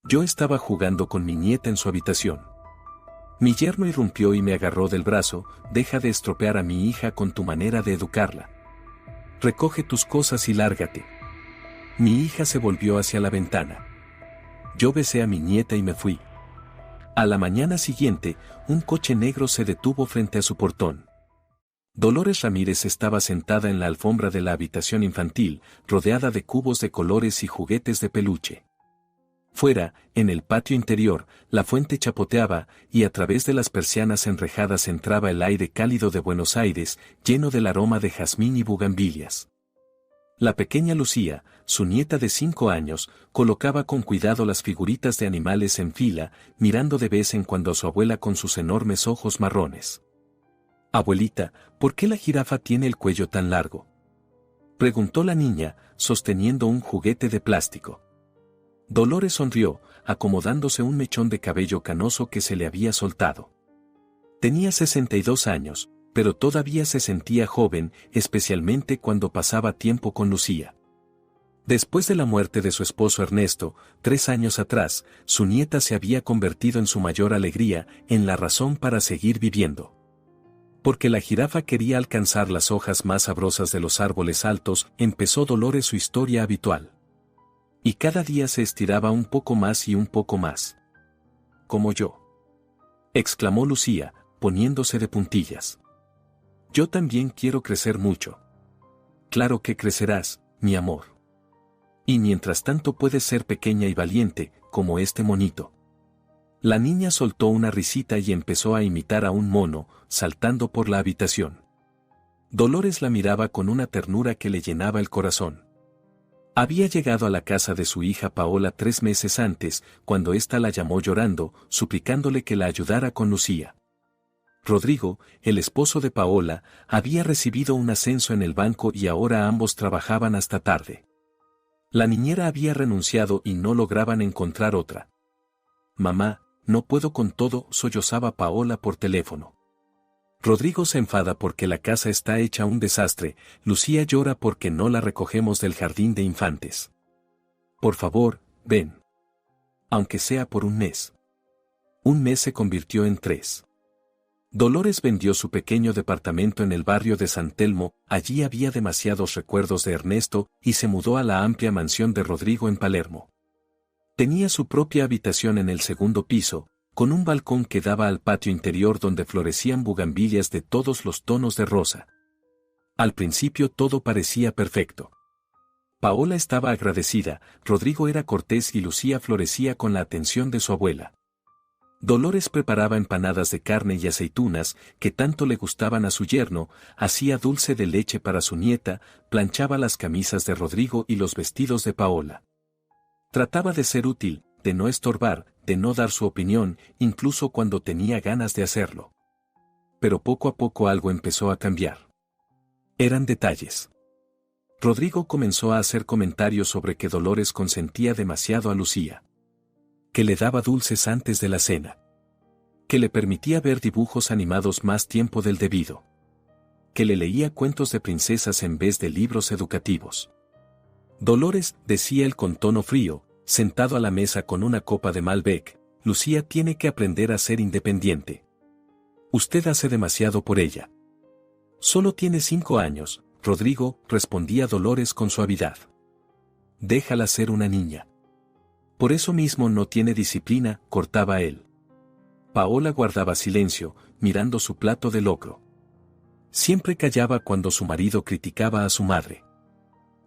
Yo estaba jugando con mi nieta en su habitación. Mi yerno irrumpió y me agarró del brazo. Deja de estropear a mi hija con tu manera de educarla. Recoge tus cosas y lárgate. Mi hija se volvió hacia la ventana. Yo besé a mi nieta y me fui. A la mañana siguiente, un coche negro se detuvo frente a su portón. Dolores Ramírez estaba sentada en la alfombra de la habitación infantil, rodeada de cubos de colores y juguetes de peluche. Fuera, en el patio interior, la fuente chapoteaba, y a través de las persianas enrejadas entraba el aire cálido de Buenos Aires, lleno del aroma de jazmín y bugambilias. La pequeña Lucía, su nieta de 5 años, colocaba con cuidado las figuritas de animales en fila, mirando de vez en cuando a su abuela con sus enormes ojos marrones. «Abuelita, ¿por qué la jirafa tiene el cuello tan largo?», preguntó la niña, sosteniendo un juguete de plástico. Dolores sonrió, acomodándose un mechón de cabello canoso que se le había soltado. Tenía 62 años, pero todavía se sentía joven, especialmente cuando pasaba tiempo con Lucía. Después de la muerte de su esposo Ernesto, 3 años atrás, su nieta se había convertido en su mayor alegría, en la razón para seguir viviendo. Porque la jirafa quería alcanzar las hojas más sabrosas de los árboles altos, empezó Dolores su historia habitual. Y cada día se estiraba un poco más y un poco más. «Como yo», exclamó Lucía, poniéndose de puntillas. «Yo también quiero crecer mucho». «Claro que crecerás, mi amor. Y mientras tanto puedes ser pequeña y valiente, como este monito». La niña soltó una risita y empezó a imitar a un mono, saltando por la habitación. Dolores la miraba con una ternura que le llenaba el corazón. Había llegado a la casa de su hija Paola 3 meses antes, cuando ésta la llamó llorando, suplicándole que la ayudara con Lucía. Rodrigo, el esposo de Paola, había recibido un ascenso en el banco y ahora ambos trabajaban hasta tarde. La niñera había renunciado y no lograban encontrar otra. «Mamá, no puedo con todo», sollozaba Paola por teléfono. Rodrigo se enfada porque la casa está hecha un desastre. Lucía llora porque no la recogemos del jardín de infantes. «Por favor, ven. Aunque sea por un mes». Un mes se convirtió en 3. Dolores vendió su pequeño departamento en el barrio de San Telmo. Allí había demasiados recuerdos de Ernesto, y se mudó a la amplia mansión de Rodrigo en Palermo. Tenía su propia habitación en el 2º piso, con un balcón que daba al patio interior donde florecían bugambilias de todos los tonos de rosa. Al principio todo parecía perfecto. Paola estaba agradecida, Rodrigo era cortés y Lucía florecía con la atención de su abuela. Dolores preparaba empanadas de carne y aceitunas, que tanto le gustaban a su yerno, hacía dulce de leche para su nieta, planchaba las camisas de Rodrigo y los vestidos de Paola. Trataba de ser útil, de no estorbar, de no dar su opinión, incluso cuando tenía ganas de hacerlo. Pero poco a poco algo empezó a cambiar. Eran detalles. Rodrigo comenzó a hacer comentarios sobre que Dolores consentía demasiado a Lucía. Que le daba dulces antes de la cena. Que le permitía ver dibujos animados más tiempo del debido. Que le leía cuentos de princesas en vez de libros educativos. Dolores, decía él con tono frío, sentado a la mesa con una copa de Malbec, Lucía tiene que aprender a ser independiente. Usted hace demasiado por ella. Solo tiene 5 años, Rodrigo, respondía Dolores con suavidad. Déjala ser una niña. Por eso mismo no tiene disciplina, cortaba él. Paola guardaba silencio, mirando su plato de locro. Siempre callaba cuando su marido criticaba a su madre.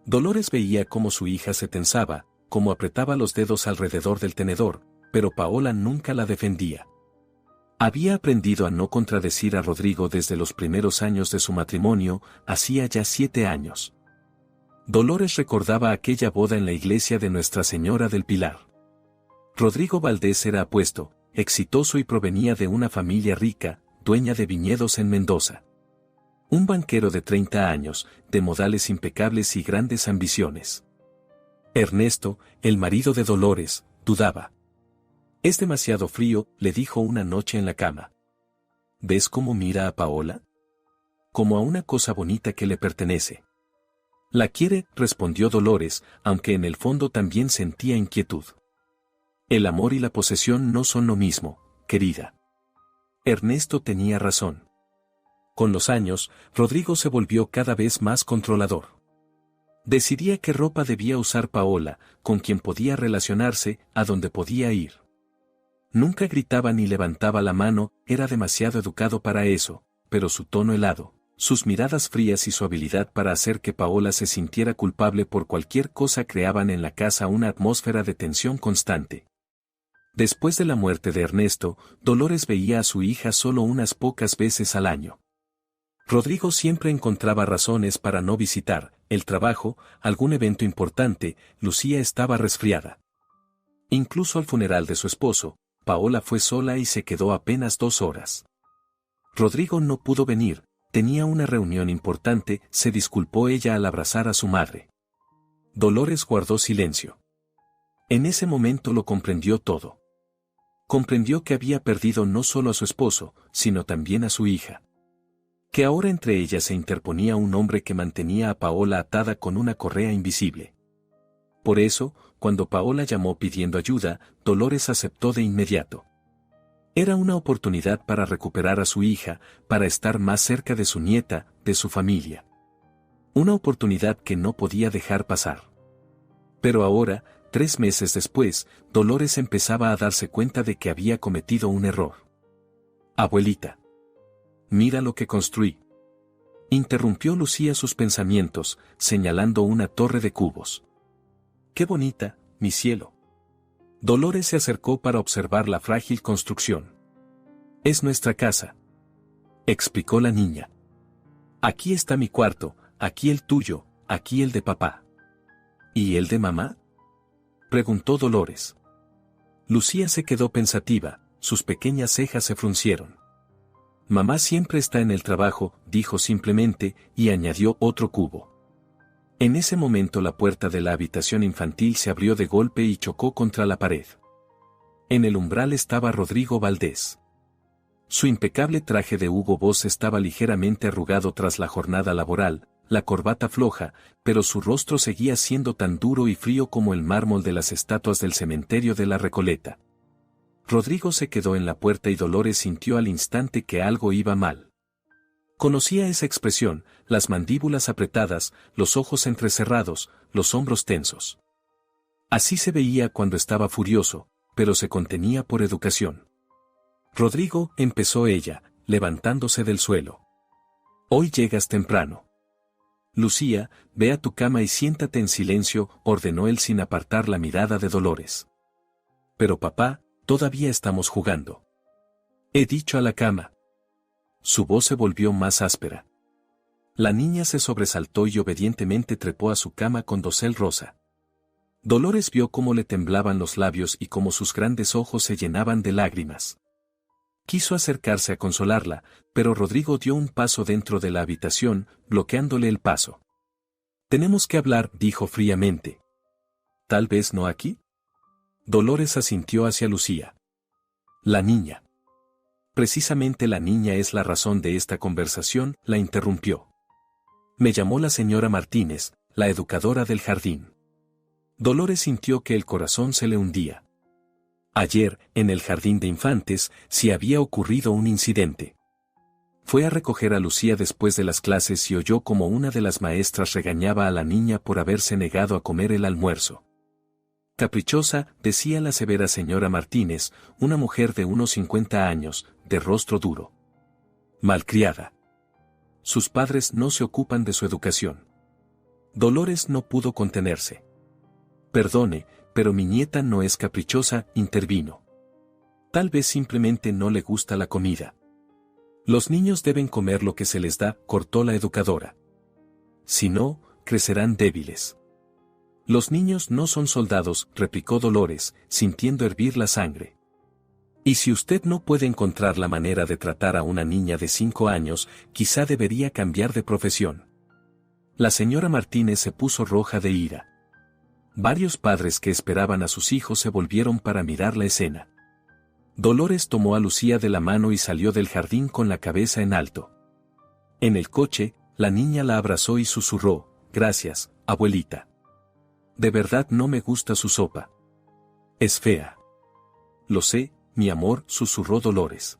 Dolores veía cómo su hija se tensaba, cómo apretaba los dedos alrededor del tenedor, pero Paola nunca la defendía. Había aprendido a no contradecir a Rodrigo desde los primeros años de su matrimonio, hacía ya 7 años. Dolores recordaba aquella boda en la iglesia de Nuestra Señora del Pilar. Rodrigo Valdés era apuesto, exitoso y provenía de una familia rica, dueña de viñedos en Mendoza. Un banquero de 30 años, de modales impecables y grandes ambiciones. Ernesto, el marido de Dolores, dudaba. «Es demasiado frío», le dijo una noche en la cama. «¿Ves cómo mira a Paola? Como a una cosa bonita que le pertenece». «La quiere», respondió Dolores, aunque en el fondo también sentía inquietud. El amor y la posesión no son lo mismo, querida. Ernesto tenía razón. Con los años, Rodrigo se volvió cada vez más controlador. Decidía qué ropa debía usar Paola, con quién podía relacionarse, a dónde podía ir. Nunca gritaba ni levantaba la mano, era demasiado educado para eso, pero su tono helado, sus miradas frías y su habilidad para hacer que Paola se sintiera culpable por cualquier cosa creaban en la casa una atmósfera de tensión constante. Después de la muerte de Ernesto, Dolores veía a su hija solo unas pocas veces al año. Rodrigo siempre encontraba razones para no visitar, el trabajo, algún evento importante, Lucía estaba resfriada. Incluso al funeral de su esposo, Paola fue sola y se quedó apenas 2 horas. Rodrigo no pudo venir, tenía una reunión importante, se disculpó ella al abrazar a su madre. Dolores guardó silencio. En ese momento lo comprendió todo. Comprendió que había perdido no solo a su esposo, sino también a su hija. Que ahora entre ellas se interponía un hombre que mantenía a Paola atada con una correa invisible. Por eso, cuando Paola llamó pidiendo ayuda, Dolores aceptó de inmediato. Era una oportunidad para recuperar a su hija, para estar más cerca de su nieta, de su familia. Una oportunidad que no podía dejar pasar. Pero ahora, 3 meses después, Dolores empezaba a darse cuenta de que había cometido un error. Abuelita. Mira lo que construí. Interrumpió Lucía sus pensamientos, señalando una torre de cubos. ¡Qué bonita, mi cielo! Dolores se acercó para observar la frágil construcción. Es nuestra casa, explicó la niña. Aquí está mi cuarto, aquí el tuyo, aquí el de papá. ¿Y el de mamá? Preguntó Dolores. Lucía se quedó pensativa, sus pequeñas cejas se fruncieron. Mamá siempre está en el trabajo, dijo simplemente, y añadió otro cubo. En ese momento la puerta de la habitación infantil se abrió de golpe y chocó contra la pared. En el umbral estaba Rodrigo Valdés. Su impecable traje de Hugo Boss estaba ligeramente arrugado tras la jornada laboral, la corbata floja, pero su rostro seguía siendo tan duro y frío como el mármol de las estatuas del cementerio de la Recoleta. Rodrigo se quedó en la puerta y Dolores sintió al instante que algo iba mal. Conocía esa expresión, las mandíbulas apretadas, los ojos entrecerrados, los hombros tensos. Así se veía cuando estaba furioso, pero se contenía por educación. Rodrigo, empezó ella, levantándose del suelo. Hoy llegas temprano. Lucía, ve a tu cama y siéntate en silencio, ordenó él sin apartar la mirada de Dolores. Pero papá, todavía estamos jugando. He dicho a la cama. Su voz se volvió más áspera. La niña se sobresaltó y obedientemente trepó a su cama con dosel rosa. Dolores vio cómo le temblaban los labios y cómo sus grandes ojos se llenaban de lágrimas. Quiso acercarse a consolarla, pero Rodrigo dio un paso dentro de la habitación, bloqueándole el paso. Tenemos que hablar, dijo fríamente. ¿Tal vez no aquí? Dolores asintió hacia Lucía. La niña. Precisamente la niña es la razón de esta conversación, la interrumpió. Me llamó la señora Martínez, la educadora del jardín. Dolores sintió que el corazón se le hundía. Ayer, en el jardín de infantes, sí había ocurrido un incidente. Fue a recoger a Lucía después de las clases y oyó como una de las maestras regañaba a la niña por haberse negado a comer el almuerzo. Caprichosa, decía la severa señora Martínez, una mujer de unos 50 años, de rostro duro. Malcriada. Sus padres no se ocupan de su educación. Dolores no pudo contenerse. Perdone, pero mi nieta no es caprichosa, intervino. Tal vez simplemente no le gusta la comida. Los niños deben comer lo que se les da, cortó la educadora. Si no, crecerán débiles. Los niños no son soldados, replicó Dolores, sintiendo hervir la sangre. Y si usted no puede encontrar la manera de tratar a una niña de 5 años, quizá debería cambiar de profesión. La señora Martínez se puso roja de ira. Varios padres que esperaban a sus hijos se volvieron para mirar la escena. Dolores tomó a Lucía de la mano y salió del jardín con la cabeza en alto. En el coche, la niña la abrazó y susurró, «Gracias, abuelita. De verdad no me gusta su sopa. Es fea». Lo sé, mi amor, susurró Dolores.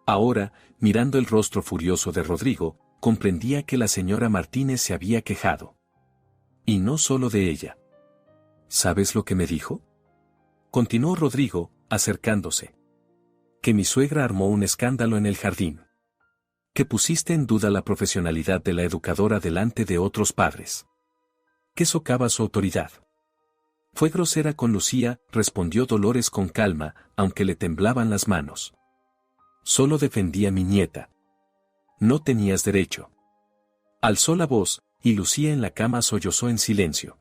Ahora, mirando el rostro furioso de Rodrigo, comprendía que la señora Martínez se había quejado. Y no solo de ella. ¿Sabes lo que me dijo? Continuó Rodrigo, acercándose. Que mi suegra armó un escándalo en el jardín. Que pusiste en duda la profesionalidad de la educadora delante de otros padres. Que socava su autoridad. Fue grosera con Lucía, respondió Dolores con calma, aunque le temblaban las manos. Solo defendía a mi nieta. No tenías derecho. Alzó la voz, y Lucía en la cama sollozó en silencio.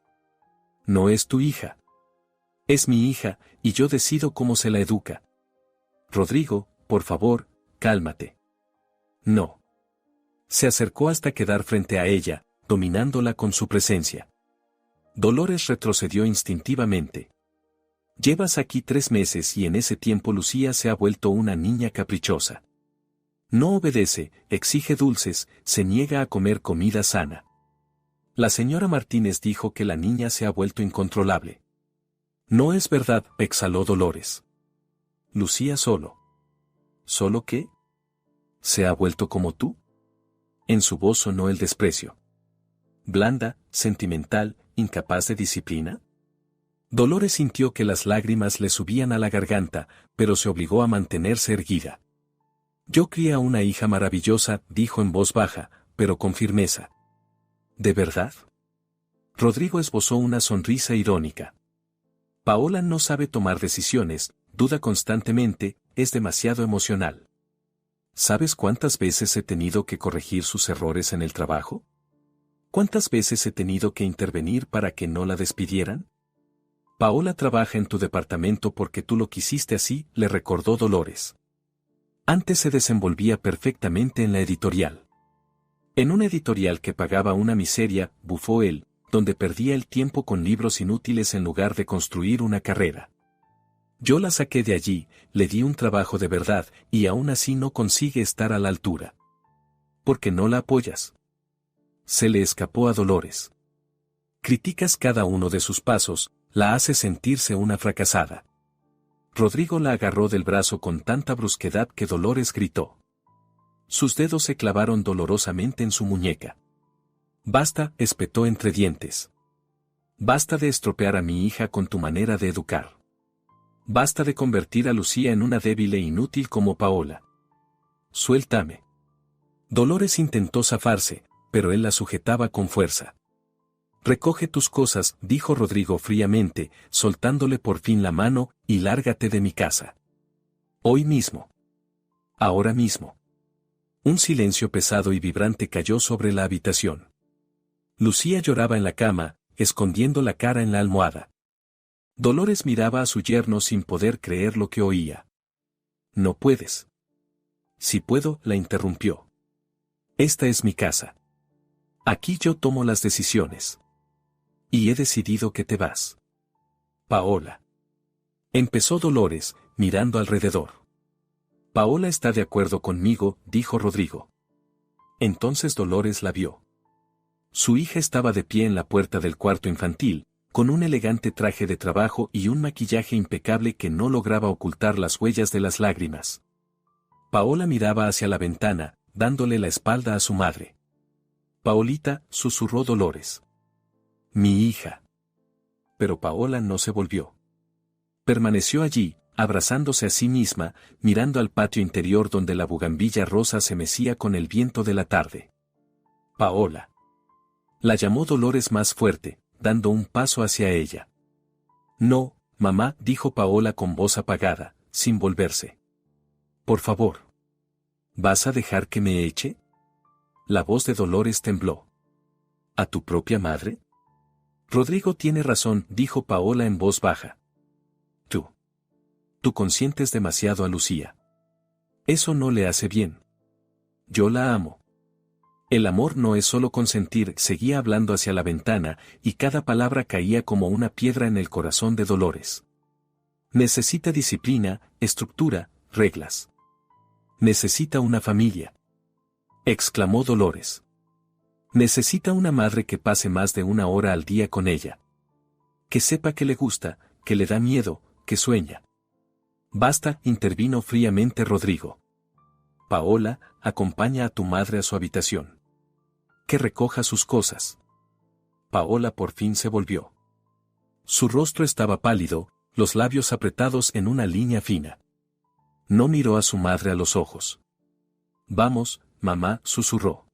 No es tu hija. Es mi hija, y yo decido cómo se la educa. Rodrigo, por favor, cálmate. No. Se acercó hasta quedar frente a ella, dominándola con su presencia. Dolores retrocedió instintivamente. Llevas aquí 3 meses y en ese tiempo Lucía se ha vuelto una niña caprichosa. No obedece, exige dulces, se niega a comer comida sana. La señora Martínez dijo que la niña se ha vuelto incontrolable. No es verdad, exhaló Dolores. Lucía solo. ¿Solo qué? ¿Se ha vuelto como tú? En su voz sonó el desprecio. Blanda, sentimental, incapaz de disciplina. Dolores sintió que las lágrimas le subían a la garganta, pero se obligó a mantenerse erguida. Yo crié a una hija maravillosa, dijo en voz baja, pero con firmeza. ¿De verdad? Rodrigo esbozó una sonrisa irónica. Paola no sabe tomar decisiones, duda constantemente, es demasiado emocional. ¿Sabes cuántas veces he tenido que corregir sus errores en el trabajo? ¿Cuántas veces he tenido que intervenir para que no la despidieran? Paola trabaja en tu departamento porque tú lo quisiste así, le recordó Dolores. Antes se desenvolvía perfectamente en la editorial. En una editorial que pagaba una miseria, bufó él, donde perdía el tiempo con libros inútiles en lugar de construir una carrera. Yo la saqué de allí, le di un trabajo de verdad, y aún así no consigue estar a la altura. ¿Por qué no la apoyas? Se le escapó a Dolores. Criticas cada uno de sus pasos, la hace sentirse una fracasada. Rodrigo la agarró del brazo con tanta brusquedad que Dolores gritó. Sus dedos se clavaron dolorosamente en su muñeca. Basta, espetó entre dientes. Basta de estropear a mi hija con tu manera de educar. Basta de convertir a Lucía en una débil e inútil como Paola. Suéltame. Dolores intentó zafarse, pero él la sujetaba con fuerza. Recoge tus cosas, dijo Rodrigo fríamente, soltándole por fin la mano, y lárgate de mi casa. Hoy mismo. Ahora mismo. Un silencio pesado y vibrante cayó sobre la habitación. Lucía lloraba en la cama, escondiendo la cara en la almohada. Dolores miraba a su yerno sin poder creer lo que oía. No puedes. Si puedo, la interrumpió. Esta es mi casa. Aquí yo tomo las decisiones. Y he decidido que te vas. Paola. Empezó Dolores, mirando alrededor. Paola está de acuerdo conmigo, dijo Rodrigo. Entonces Dolores la vio. Su hija estaba de pie en la puerta del cuarto infantil, con un elegante traje de trabajo y un maquillaje impecable que no lograba ocultar las huellas de las lágrimas. Paola miraba hacia la ventana, dándole la espalda a su madre. Paolita, susurró Dolores. Mi hija. Pero Paola no se volvió. Permaneció allí, abrazándose a sí misma, mirando al patio interior donde la bugambilla rosa se mecía con el viento de la tarde. Paola. La llamó Dolores más fuerte, dando un paso hacia ella. No, mamá, dijo Paola con voz apagada, sin volverse. Por favor. ¿Vas a dejar que me eche? La voz de Dolores tembló. ¿A tu propia madre? Rodrigo tiene razón, dijo Paola en voz baja. Tú consientes demasiado a Lucía. Eso no le hace bien. Yo la amo. El amor no es solo consentir, seguía hablando hacia la ventana, y cada palabra caía como una piedra en el corazón de Dolores. Necesita disciplina, estructura, reglas. Necesita una familia. Exclamó Dolores. Necesita una madre que pase más de 1 hora al día con ella. Que sepa que le gusta, que le da miedo, que sueña. Basta, intervino fríamente Rodrigo. Paola, acompaña a tu madre a su habitación. Que recoja sus cosas. Paola por fin se volvió. Su rostro estaba pálido, los labios apretados en una línea fina. No miró a su madre a los ojos. Vamos, mamá, susurró.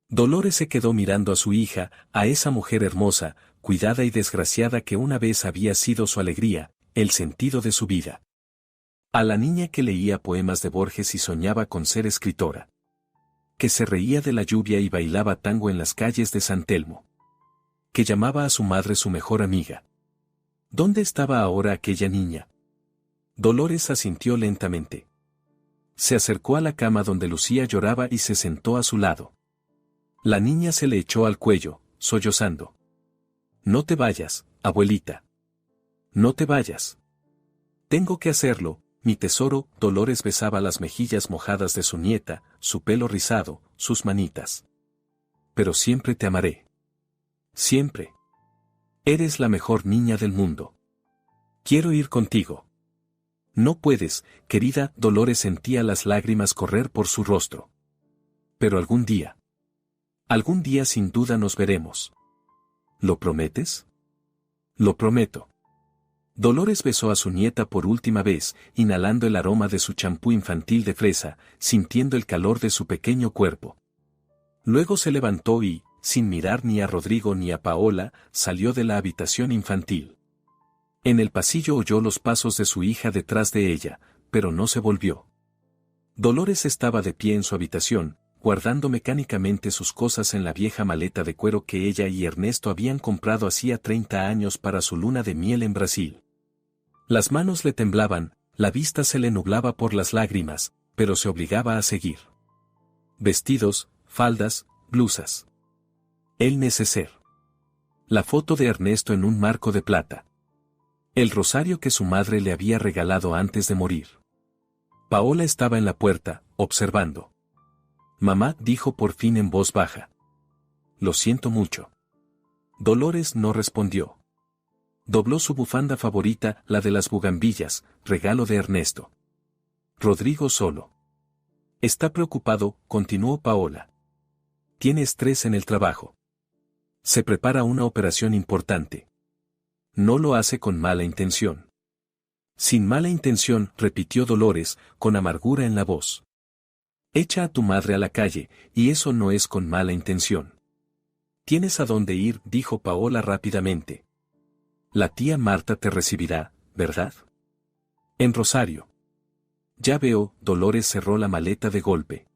Dolores se quedó mirando a su hija, a esa mujer hermosa, cuidada y desgraciada que una vez había sido su alegría, el sentido de su vida. A la niña que leía poemas de Borges y soñaba con ser escritora. Que se reía de la lluvia y bailaba tango en las calles de San Telmo. Que llamaba a su madre su mejor amiga. ¿Dónde estaba ahora aquella niña? Dolores asintió lentamente. Se acercó a la cama donde Lucía lloraba y se sentó a su lado. La niña se le echó al cuello, sollozando. No te vayas, abuelita. No te vayas. Tengo que hacerlo, mi tesoro. Dolores besaba las mejillas mojadas de su nieta, su pelo rizado, sus manitas. Pero siempre te amaré. Siempre. Eres la mejor niña del mundo. Quiero ir contigo. No puedes, querida. Dolores sentía las lágrimas correr por su rostro. Pero algún día sin duda nos veremos. ¿Lo prometes? Lo prometo. Dolores besó a su nieta por última vez, inhalando el aroma de su champú infantil de fresa, sintiendo el calor de su pequeño cuerpo. Luego se levantó y, sin mirar ni a Rodrigo ni a Paola, salió de la habitación infantil. En el pasillo oyó los pasos de su hija detrás de ella, pero no se volvió. Dolores estaba de pie en su habitación, guardando mecánicamente sus cosas en la vieja maleta de cuero que ella y Ernesto habían comprado hacía 30 años para su luna de miel en Brasil. Las manos le temblaban, la vista se le nublaba por las lágrimas, pero se obligaba a seguir. Vestidos, faldas, blusas. El neceser. La foto de Ernesto en un marco de plata. El rosario que su madre le había regalado antes de morir. Paola estaba en la puerta, observando. Mamá, dijo por fin en voz baja. Lo siento mucho. Dolores no respondió. Dobló su bufanda favorita, la de las bugambillas, regalo de Ernesto. Rodrigo solo. Está preocupado, continuó Paola. Tiene estrés en el trabajo. Se prepara una operación importante. No lo hace con mala intención. Sin mala intención, repitió Dolores, con amargura en la voz. Echa a tu madre a la calle, y eso no es con mala intención. Tienes a dónde ir, dijo Paola rápidamente. La tía Marta te recibirá, ¿verdad? En Rosario. Ya veo, Dolores cerró la maleta de golpe.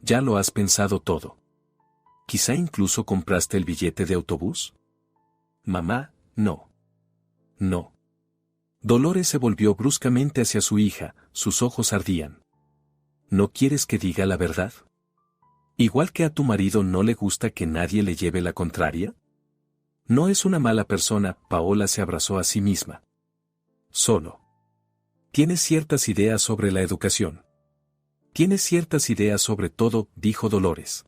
Ya lo has pensado todo. ¿Quizá incluso compraste el billete de autobús? Mamá, no. No. Dolores se volvió bruscamente hacia su hija, sus ojos ardían. ¿No quieres que diga la verdad? Igual que a tu marido no le gusta que nadie le lleve la contraria. No es una mala persona, Paola se abrazó a sí misma. Solo. Tienes ciertas ideas sobre la educación. Tienes ciertas ideas sobre todo, dijo Dolores.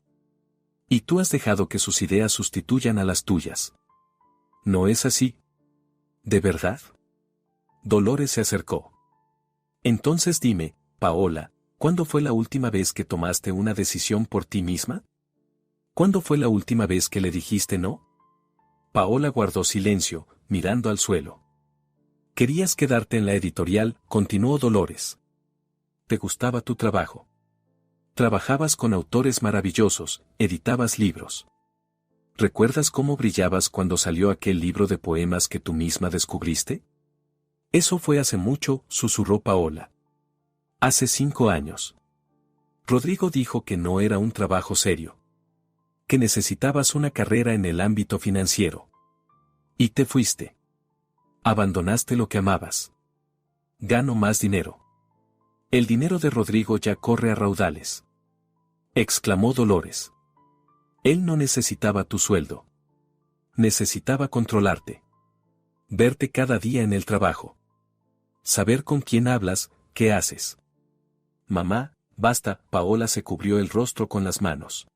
Y tú has dejado que sus ideas sustituyan a las tuyas. ¿No es así? ¿De verdad? Dolores se acercó. Entonces dime, Paola, ¿cuándo fue la última vez que tomaste una decisión por ti misma? ¿Cuándo fue la última vez que le dijiste no? Paola guardó silencio, mirando al suelo. Querías quedarte en la editorial, continuó Dolores. Te gustaba tu trabajo. Trabajabas con autores maravillosos, editabas libros. ¿Recuerdas cómo brillabas cuando salió aquel libro de poemas que tú misma descubriste? Eso fue hace mucho, susurró Paola. Hace 5 años. Rodrigo dijo que no era un trabajo serio. Que necesitabas una carrera en el ámbito financiero. Y te fuiste. Abandonaste lo que amabas. Gano más dinero. El dinero de Rodrigo ya corre a raudales. Exclamó Dolores. Él no necesitaba tu sueldo. Necesitaba controlarte. Verte cada día en el trabajo. Saber con quién hablas, qué haces. Mamá, basta, Paola se cubrió el rostro con las manos.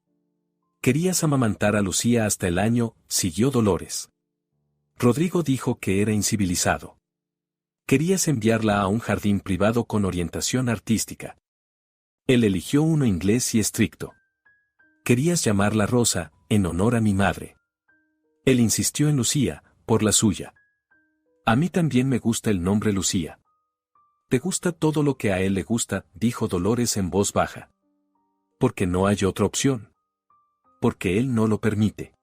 Querías amamantar a Lucía hasta el año, siguió Dolores. Rodrigo dijo que era incivilizado. Querías enviarla a un jardín privado con orientación artística. Él eligió uno inglés y estricto. Querías llamarla Rosa, en honor a mi madre. Él insistió en Lucía, por la suya. A mí también me gusta el nombre Lucía. ¿Te gusta todo lo que a él le gusta?, dijo Dolores en voz baja. Porque no hay otra opción. Porque él no lo permite.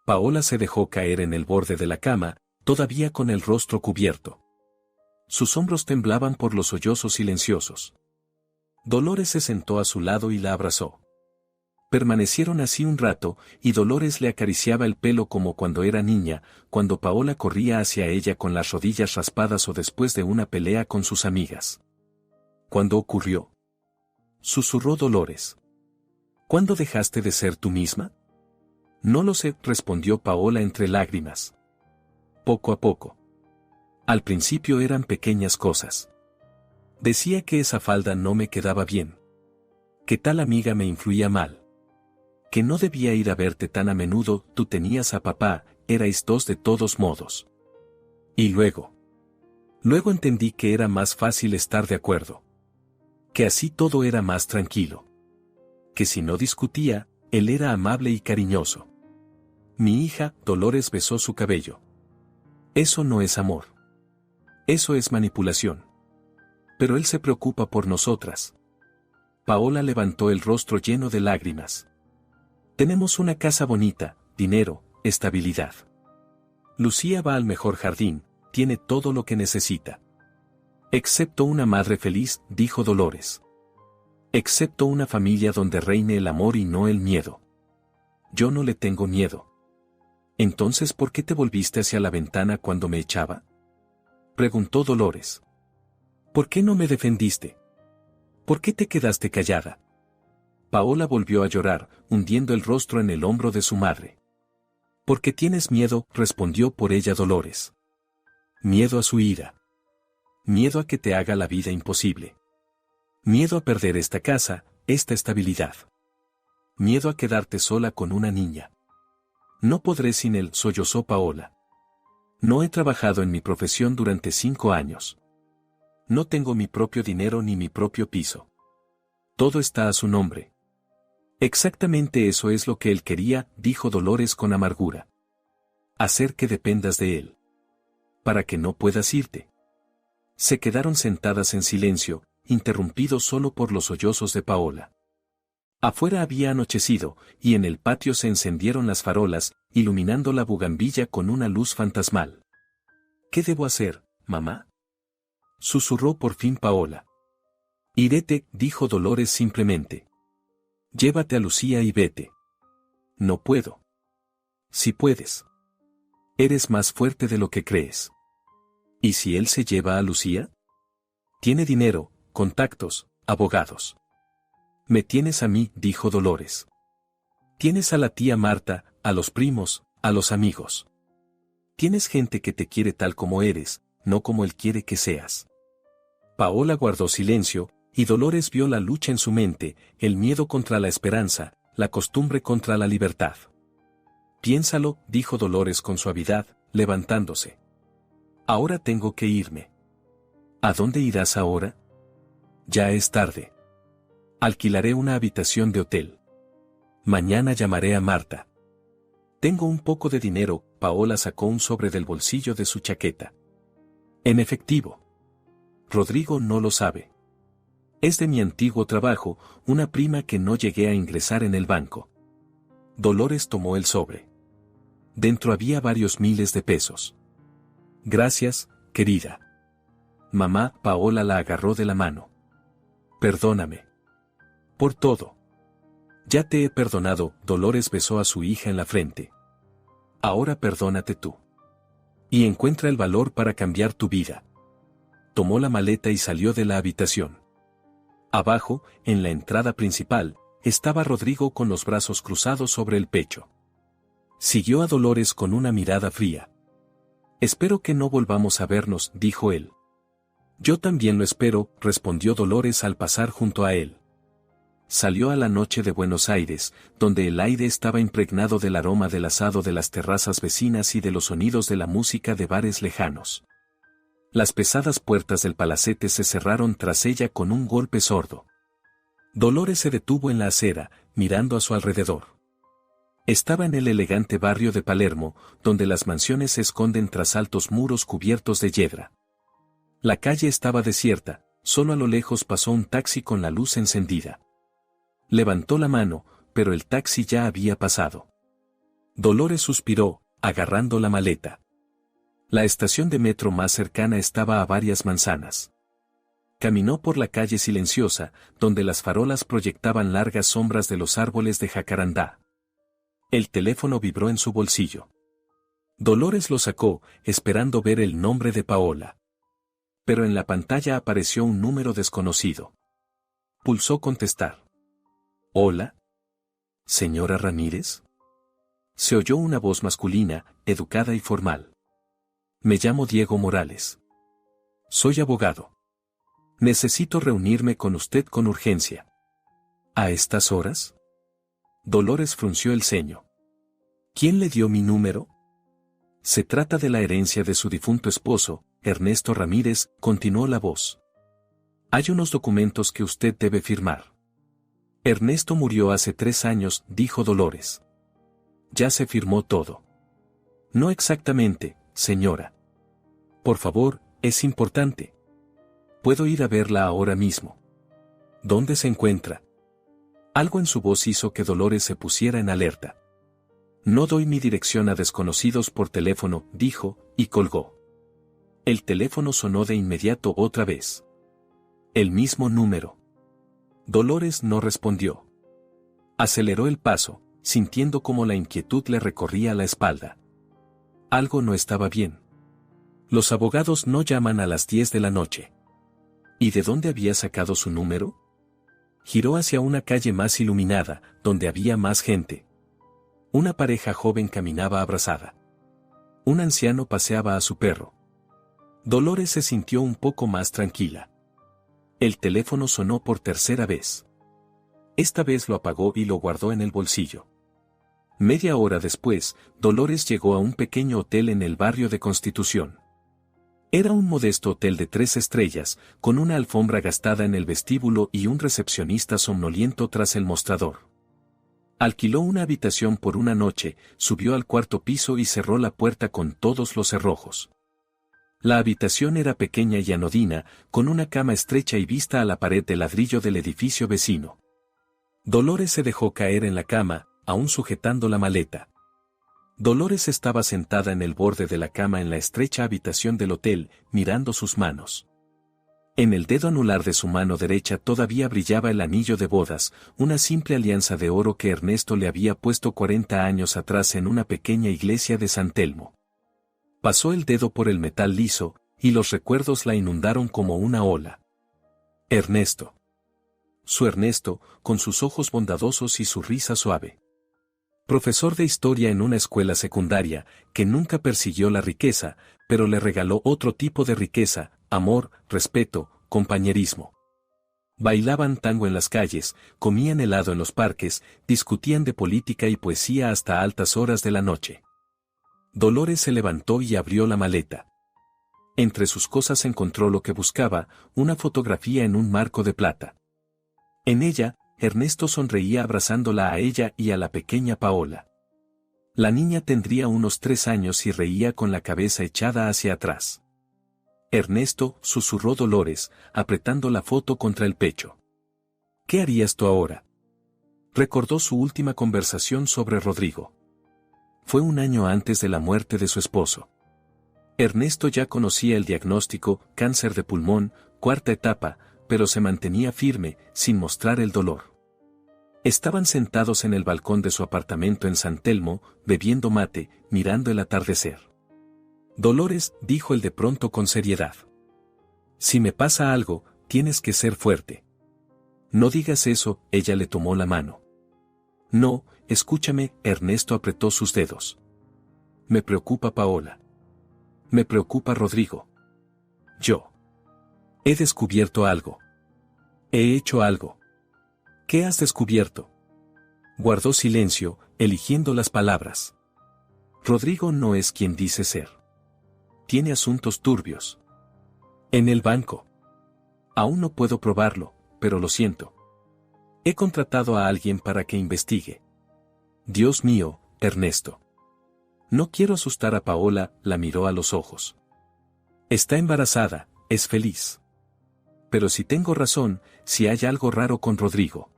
Paola se dejó caer en el borde de la cama, todavía con el rostro cubierto. Sus hombros temblaban por los sollozos silenciosos. Dolores se sentó a su lado y la abrazó. Permanecieron así un rato, y Dolores le acariciaba el pelo como cuando era niña, cuando Paola corría hacia ella con las rodillas raspadas o después de una pelea con sus amigas. ¿Cuándo ocurrió?, susurró Dolores. ¿Cuándo dejaste de ser tú misma? No lo sé, respondió Paola entre lágrimas. Poco a poco. Al principio eran pequeñas cosas. Decía que esa falda no me quedaba bien. Que tal amiga me influía mal. Que no debía ir a verte tan a menudo, tú tenías a papá, erais dos de todos modos. Y luego entendí que era más fácil estar de acuerdo. Que así todo era más tranquilo. Que si no discutía, él era amable y cariñoso. Mi hija, Dolores besó su cabello. Eso no es amor. Eso es manipulación. Pero él se preocupa por nosotras. Paola levantó el rostro lleno de lágrimas. Tenemos una casa bonita, dinero, estabilidad. Lucía va al mejor jardín, tiene todo lo que necesita. Excepto una madre feliz, dijo Dolores. Excepto una familia donde reine el amor y no el miedo. Yo no le tengo miedo. Entonces, ¿por qué te volviste hacia la ventana cuando me echaba?, preguntó Dolores. ¿Por qué no me defendiste? ¿Por qué te quedaste callada? Paola volvió a llorar, hundiendo el rostro en el hombro de su madre. Porque tienes miedo, respondió por ella Dolores. Miedo a su ira. Miedo a que te haga la vida imposible. Miedo a perder esta casa, esta estabilidad. Miedo a quedarte sola con una niña. No podré sin él, sollozó Paola. No he trabajado en mi profesión durante 5 años. No tengo mi propio dinero ni mi propio piso. Todo está a su nombre. Exactamente eso es lo que él quería, dijo Dolores con amargura. Hacer que dependas de él. Para que no puedas irte. Se quedaron sentadas en silencio, interrumpidos solo por los sollozos de Paola. Afuera había anochecido, y en el patio se encendieron las farolas, iluminando la bugambilla con una luz fantasmal. ¿Qué debo hacer, mamá?, susurró por fin Paola. Irete, dijo Dolores simplemente. Llévate a Lucía y vete. No puedo. Si puedes. Eres más fuerte de lo que crees. ¿Y si él se lleva a Lucía? Tiene dinero, contactos, abogados. Me tienes a mí, dijo Dolores. Tienes a la tía Marta, a los primos, a los amigos. Tienes gente que te quiere tal como eres, no como él quiere que seas. Paola guardó silencio, y Dolores vio la lucha en su mente, el miedo contra la esperanza, la costumbre contra la libertad. Piénsalo, dijo Dolores con suavidad, levantándose. Ahora tengo que irme. ¿A dónde irás ahora? Ya es tarde. Alquilaré una habitación de hotel. Mañana llamaré a Marta. Tengo un poco de dinero, Paola sacó un sobre del bolsillo de su chaqueta. En efectivo. Rodrigo no lo sabe. Es de mi antiguo trabajo, una prima que no llegué a ingresar en el banco. Dolores tomó el sobre. Dentro había varios miles de pesos. Gracias, querida. Mamá, Paola la agarró de la mano. Perdóname. Por todo. Ya te he perdonado, Dolores besó a su hija en la frente. Ahora perdónate tú. Y encuentra el valor para cambiar tu vida. Tomó la maleta y salió de la habitación. Abajo, en la entrada principal, estaba Rodrigo con los brazos cruzados sobre el pecho. Siguió a Dolores con una mirada fría. Espero que no volvamos a vernos, dijo él. Yo también lo espero, respondió Dolores al pasar junto a él. Salió a la noche de Buenos Aires, donde el aire estaba impregnado del aroma del asado de las terrazas vecinas y de los sonidos de la música de bares lejanos. Las pesadas puertas del palacete se cerraron tras ella con un golpe sordo. Dolores se detuvo en la acera, mirando a su alrededor. Estaba en el elegante barrio de Palermo, donde las mansiones se esconden tras altos muros cubiertos de yedra. La calle estaba desierta, solo a lo lejos pasó un taxi con la luz encendida. Levantó la mano, pero el taxi ya había pasado. Dolores suspiró, agarrando la maleta. La estación de metro más cercana estaba a varias manzanas. Caminó por la calle silenciosa, donde las farolas proyectaban largas sombras de los árboles de jacarandá. El teléfono vibró en su bolsillo. Dolores lo sacó, esperando ver el nombre de Paola. Pero en la pantalla apareció un número desconocido. Pulsó contestar. ¿Hola? ¿Señora Ramírez? Se oyó una voz masculina, educada y formal. Me llamo Diego Morales. Soy abogado. Necesito reunirme con usted con urgencia. ¿A estas horas? Dolores frunció el ceño. ¿Quién le dio mi número? Se trata de la herencia de su difunto esposo, Ernesto Ramírez, continuó la voz. Hay unos documentos que usted debe firmar. Ernesto murió hace 3 años, dijo Dolores. Ya se firmó todo. No exactamente, señora. Por favor, es importante. Puedo ir a verla ahora mismo. ¿Dónde se encuentra? Algo en su voz hizo que Dolores se pusiera en alerta. No doy mi dirección a desconocidos por teléfono, dijo, y colgó. El teléfono sonó de inmediato otra vez. El mismo número. Dolores no respondió. Aceleró el paso, sintiendo como la inquietud le recorría la espalda. Algo no estaba bien. Los abogados no llaman a las 10 de la noche. ¿Y de dónde había sacado su número? Giró hacia una calle más iluminada, donde había más gente. Una pareja joven caminaba abrazada. Un anciano paseaba a su perro. Dolores se sintió un poco más tranquila. El teléfono sonó por tercera vez. Esta vez lo apagó y lo guardó en el bolsillo. Media hora después, Dolores llegó a un pequeño hotel en el barrio de Constitución. Era un modesto hotel de 3 estrellas, con una alfombra gastada en el vestíbulo y un recepcionista somnoliento tras el mostrador. Alquiló una habitación por una noche, subió al 4º piso y cerró la puerta con todos los cerrojos. La habitación era pequeña y anodina, con una cama estrecha y vista a la pared de ladrillo del edificio vecino. Dolores se dejó caer en la cama, aún sujetando la maleta. Dolores estaba sentada en el borde de la cama en la estrecha habitación del hotel, mirando sus manos. En el dedo anular de su mano derecha todavía brillaba el anillo de bodas, una simple alianza de oro que Ernesto le había puesto 40 años atrás en una pequeña iglesia de San Telmo. Pasó el dedo por el metal liso, y los recuerdos la inundaron como una ola. Ernesto. Su Ernesto, con sus ojos bondadosos y su risa suave. Profesor de historia en una escuela secundaria, que nunca persiguió la riqueza, pero le regaló otro tipo de riqueza, amor, respeto, compañerismo. Bailaban tango en las calles, comían helado en los parques, discutían de política y poesía hasta altas horas de la noche. Dolores se levantó y abrió la maleta. Entre sus cosas encontró lo que buscaba, una fotografía en un marco de plata. En ella, Ernesto sonreía abrazándola a ella y a la pequeña Paola. La niña tendría unos 3 años y reía con la cabeza echada hacia atrás. Ernesto, susurró Dolores, apretando la foto contra el pecho. ¿Qué harías tú ahora? Recordó su última conversación sobre Rodrigo. Fue un año antes de la muerte de su esposo. Ernesto ya conocía el diagnóstico, cáncer de pulmón, 4ª etapa, pero se mantenía firme, sin mostrar el dolor. Estaban sentados en el balcón de su apartamento en San Telmo, bebiendo mate, mirando el atardecer. Dolores, dijo él de pronto con seriedad. Si me pasa algo, tienes que ser fuerte. No digas eso, ella le tomó la mano. No, escúchame, Ernesto apretó sus dedos. Me preocupa Paola. Me preocupa Rodrigo. Yo. He descubierto algo. He hecho algo. ¿Qué has descubierto? Guardó silencio, eligiendo las palabras. Rodrigo no es quien dice ser. Tiene asuntos turbios. En el banco. Aún no puedo probarlo, pero lo siento. He contratado a alguien para que investigue. Dios mío, Ernesto. No quiero asustar a Paola, la miró a los ojos. Está embarazada, es feliz. Pero si tengo razón, si hay algo raro con Rodrigo.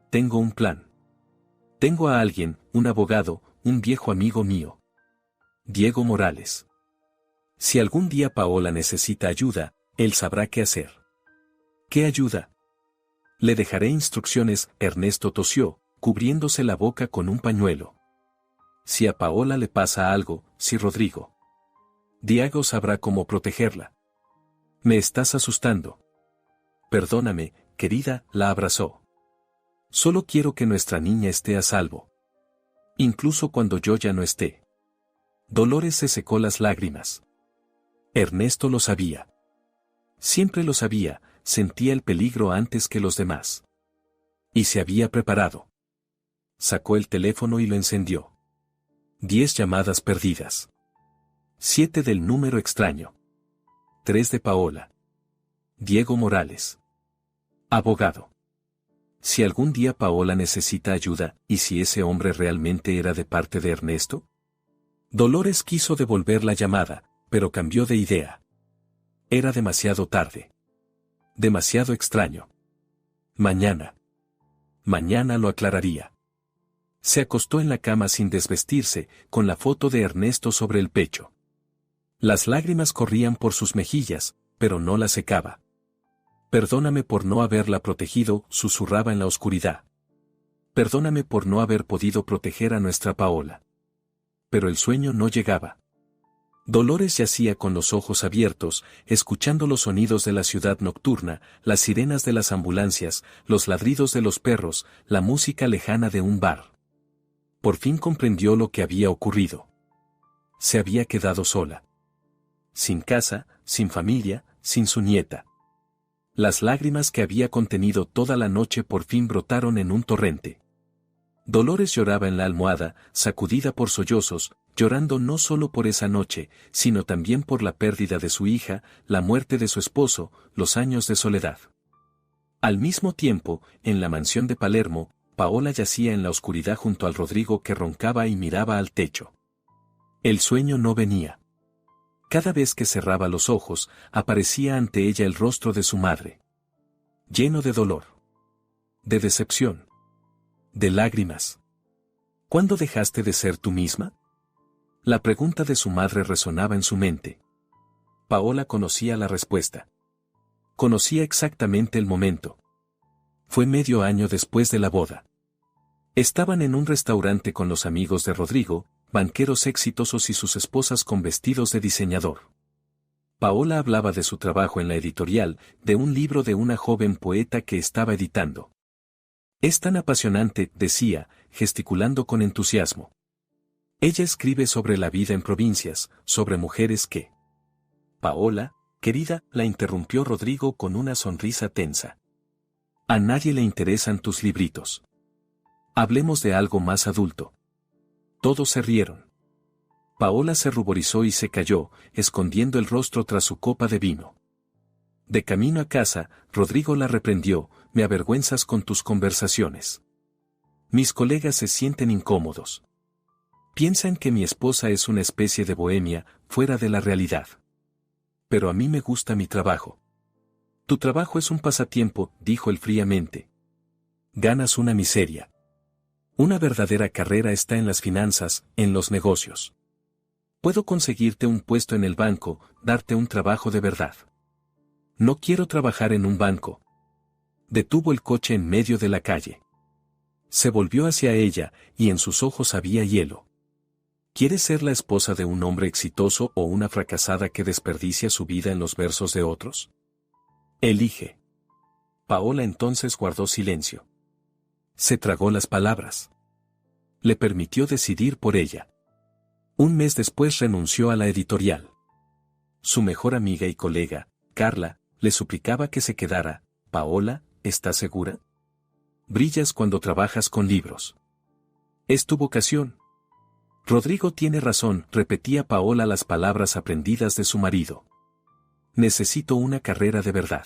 Tengo un plan. Tengo a alguien, un abogado, un viejo amigo mío. Diego Morales. Si algún día Paola necesita ayuda, él sabrá qué hacer. ¿Qué ayuda? Le dejaré instrucciones, Ernesto tosió, cubriéndose la boca con un pañuelo. Si a Paola le pasa algo, si Rodrigo. Diego sabrá cómo protegerla. Me estás asustando. Perdóname, querida, la abrazó. Solo quiero que nuestra niña esté a salvo. Incluso cuando yo ya no esté. Dolores se secó las lágrimas. Ernesto lo sabía. Siempre lo sabía, sentía el peligro antes que los demás. Y se había preparado. Sacó el teléfono y lo encendió. 10 llamadas perdidas. 7 del número extraño. 3 de Paola. Diego Morales. Abogado. Si algún día Paola necesita ayuda, ¿y si ese hombre realmente era de parte de Ernesto? Dolores quiso devolver la llamada, pero cambió de idea. Era demasiado tarde. Demasiado extraño. Mañana. Mañana lo aclararía. Se acostó en la cama sin desvestirse, con la foto de Ernesto sobre el pecho. Las lágrimas corrían por sus mejillas, pero no las secaba. Perdóname por no haberla protegido, susurraba en la oscuridad. Perdóname por no haber podido proteger a nuestra Paola. Pero el sueño no llegaba. Dolores yacía con los ojos abiertos, escuchando los sonidos de la ciudad nocturna, las sirenas de las ambulancias, los ladridos de los perros, la música lejana de un bar. Por fin comprendió lo que había ocurrido. Se había quedado sola. Sin casa, sin familia, sin su nieta. Las lágrimas que había contenido toda la noche por fin brotaron en un torrente. Dolores lloraba en la almohada, sacudida por sollozos, llorando no solo por esa noche, sino también por la pérdida de su hija, la muerte de su esposo, los años de soledad. Al mismo tiempo, en la mansión de Palermo, Paola yacía en la oscuridad junto al Rodrigo que roncaba y miraba al techo. El sueño no venía. Cada vez que cerraba los ojos, aparecía ante ella el rostro de su madre. Lleno de dolor. De decepción. De lágrimas. ¿Cuándo dejaste de ser tú misma? La pregunta de su madre resonaba en su mente. Paola conocía la respuesta. Conocía exactamente el momento. Fue medio año después de la boda. Estaban en un restaurante con los amigos de Rodrigo, banqueros exitosos y sus esposas con vestidos de diseñador. Paola hablaba de su trabajo en la editorial, de un libro de una joven poeta que estaba editando. Es tan apasionante, decía, gesticulando con entusiasmo. Ella escribe sobre la vida en provincias, sobre mujeres que... Paola, querida, la interrumpió Rodrigo con una sonrisa tensa. A nadie le interesan tus libritos. Hablemos de algo más adulto. Todos se rieron. Paola se ruborizó y se calló, escondiendo el rostro tras su copa de vino. De camino a casa, Rodrigo la reprendió, me avergüenzas con tus conversaciones. Mis colegas se sienten incómodos. Piensan que mi esposa es una especie de bohemia, fuera de la realidad. Pero a mí me gusta mi trabajo. Tu trabajo es un pasatiempo, dijo él fríamente. Ganas una miseria. Una verdadera carrera está en las finanzas, en los negocios. Puedo conseguirte un puesto en el banco, darte un trabajo de verdad. No quiero trabajar en un banco. Detuvo el coche en medio de la calle. Se volvió hacia ella, y en sus ojos había hielo. ¿Quieres ser la esposa de un hombre exitoso o una fracasada que desperdicia su vida en los versos de otros? Elige. Paola entonces guardó silencio. Se tragó las palabras. Le permitió decidir por ella. Un mes después renunció a la editorial. Su mejor amiga y colega, Carla, le suplicaba que se quedara. Paola, ¿estás segura? Brillas cuando trabajas con libros. Es tu vocación. Rodrigo tiene razón, repetía Paola las palabras aprendidas de su marido. Necesito una carrera de verdad.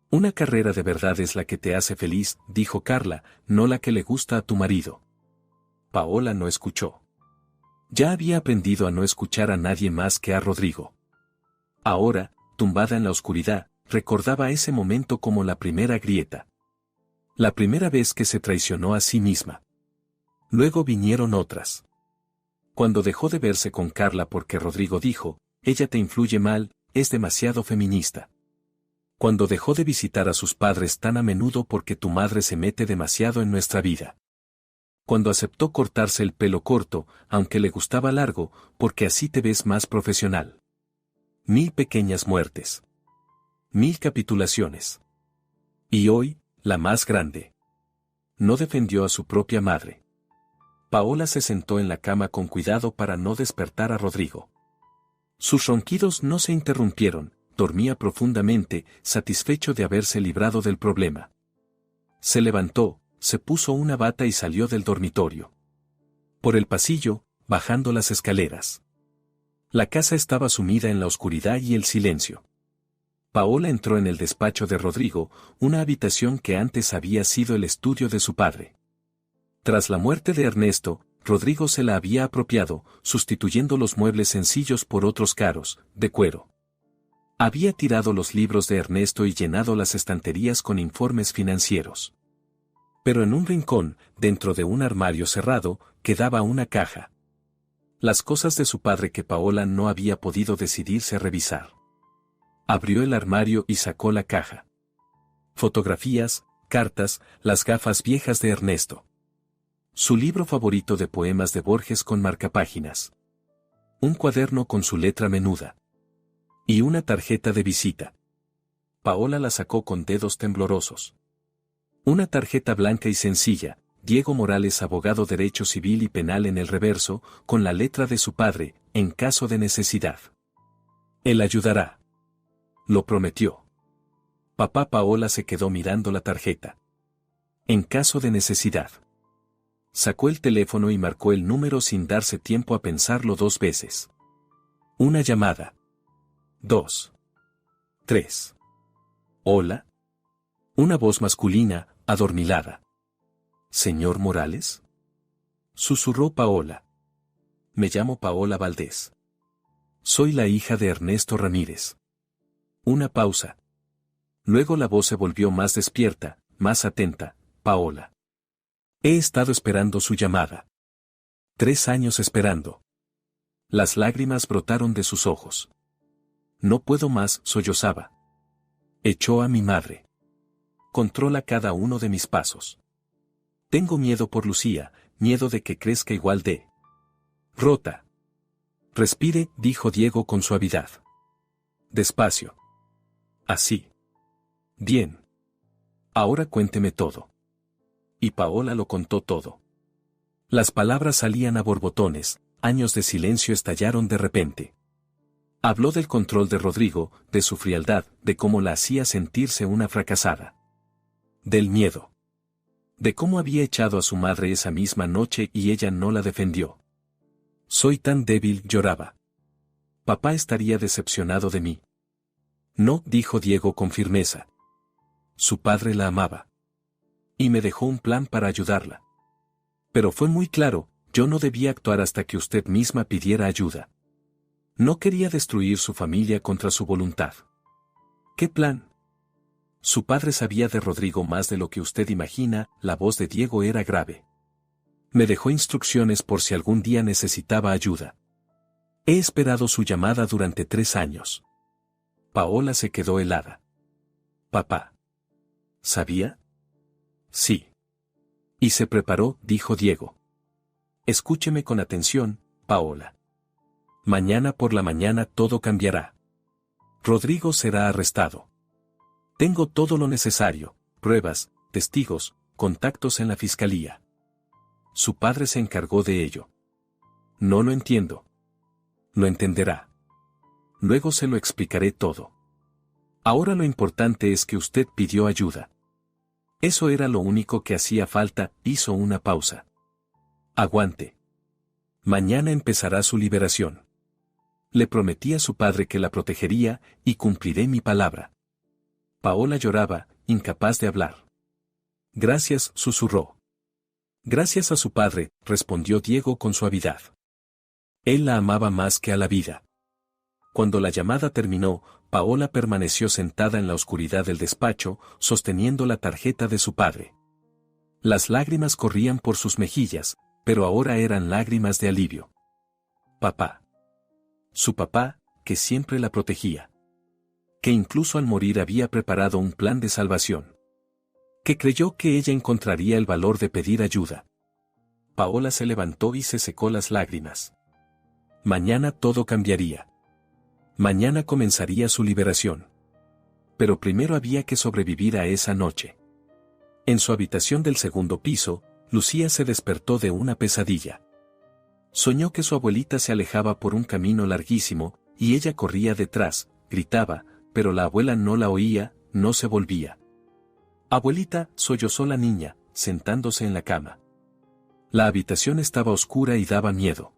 Una carrera de verdad es la que te hace feliz, dijo Carla, no la que le gusta a tu marido. Paola no escuchó. Ya había aprendido a no escuchar a nadie más que a Rodrigo. Ahora, tumbada en la oscuridad, recordaba ese momento como la primera grieta. La primera vez que se traicionó a sí misma. Luego vinieron otras. Cuando dejó de verse con Carla porque Rodrigo dijo, ella te influye mal, es demasiado feminista. Cuando dejó de visitar a sus padres tan a menudo porque tu madre se mete demasiado en nuestra vida. Cuando aceptó cortarse el pelo corto, aunque le gustaba largo, porque así te ves más profesional. 1000 pequeñas muertes. 1000 capitulaciones. Y hoy, la más grande. No defendió a su propia madre. Paola se sentó en la cama con cuidado para no despertar a Rodrigo. Sus ronquidos no se interrumpieron, dormía profundamente, satisfecho de haberse librado del problema. Se levantó, se puso una bata y salió del dormitorio. Por el pasillo, bajando las escaleras. La casa estaba sumida en la oscuridad y el silencio. Paola entró en el despacho de Rodrigo, una habitación que antes había sido el estudio de su padre. Tras la muerte de Ernesto, Rodrigo se la había apropiado, sustituyendo los muebles sencillos por otros caros, de cuero. Había tirado los libros de Ernesto y llenado las estanterías con informes financieros. Pero en un rincón, dentro de un armario cerrado, quedaba una caja. Las cosas de su padre que Paola no había podido decidirse a revisar. Abrió el armario y sacó la caja. Fotografías, cartas, las gafas viejas de Ernesto. Su libro favorito de poemas de Borges con marcapáginas. Un cuaderno con su letra menuda. Y una tarjeta de visita. Paola la sacó con dedos temblorosos. Una tarjeta blanca y sencilla, Diego Morales, abogado derecho civil y penal en el reverso, con la letra de su padre, en caso de necesidad. Él ayudará. Lo prometió. Papá. Paola se quedó mirando la tarjeta. En caso de necesidad. Sacó el teléfono y marcó el número sin darse tiempo a pensarlo 2 veces. Una llamada. 2. 3. Hola. Una voz masculina, adormilada. ¿Señor Morales? Susurró Paola. Me llamo Paola Valdés. Soy la hija de Ernesto Ramírez. Una pausa. Luego la voz se volvió más despierta, más atenta. Paola. He estado esperando su llamada. 3 años esperando. Las lágrimas brotaron de sus ojos. No puedo más, sollozaba. Echó a mi madre. Controla cada uno de mis pasos. Tengo miedo por Lucía, miedo de que crezca igual de rota. Respire, dijo Diego con suavidad. Despacio. Así. Bien. Ahora cuénteme todo. Y Paola lo contó todo. Las palabras salían a borbotones, años de silencio estallaron de repente. Habló del control de Rodrigo, de su frialdad, de cómo la hacía sentirse una fracasada. Del miedo. De cómo había echado a su madre esa misma noche y ella no la defendió. Soy tan débil, lloraba. Papá estaría decepcionado de mí. No, dijo Diego con firmeza. Su padre la amaba. Y me dejó un plan para ayudarla. Pero fue muy claro, yo no debía actuar hasta que usted misma pidiera ayuda. No quería destruir su familia contra su voluntad. ¿Qué plan? Su padre sabía de Rodrigo más de lo que usted imagina, la voz de Diego era grave. Me dejó instrucciones por si algún día necesitaba ayuda. He esperado su llamada durante 3 años. Paola se quedó helada. Papá. ¿Sabía? Sí. Y se preparó, dijo Diego. Escúcheme con atención, Paola. Mañana por la mañana todo cambiará. Rodrigo será arrestado. Tengo todo lo necesario, pruebas, testigos, contactos en la fiscalía. Su padre se encargó de ello. No lo entiendo. Lo entenderá. Luego se lo explicaré todo. Ahora lo importante es que usted pidió ayuda. Eso era lo único que hacía falta, hizo una pausa. Aguante. Mañana empezará su liberación. Le prometí a su padre que la protegería, y cumpliré mi palabra. Paola lloraba, incapaz de hablar. Gracias, susurró. Gracias a su padre, respondió Diego con suavidad. Él la amaba más que a la vida. Cuando la llamada terminó, Paola permaneció sentada en la oscuridad del despacho, sosteniendo la tarjeta de su padre. Las lágrimas corrían por sus mejillas, pero ahora eran lágrimas de alivio. Papá. Su papá, que siempre la protegía. Que incluso al morir había preparado un plan de salvación. Que creyó que ella encontraría el valor de pedir ayuda. Paola se levantó y se secó las lágrimas. Mañana todo cambiaría. Mañana comenzaría su liberación. Pero primero había que sobrevivir a esa noche. En su habitación del segundo piso, Lucía se despertó de una pesadilla. Soñó que su abuelita se alejaba por un camino larguísimo, y ella corría detrás, gritaba, pero la abuela no la oía, no se volvía. Abuelita, sollozó la niña, sentándose en la cama. La habitación estaba oscura y daba miedo.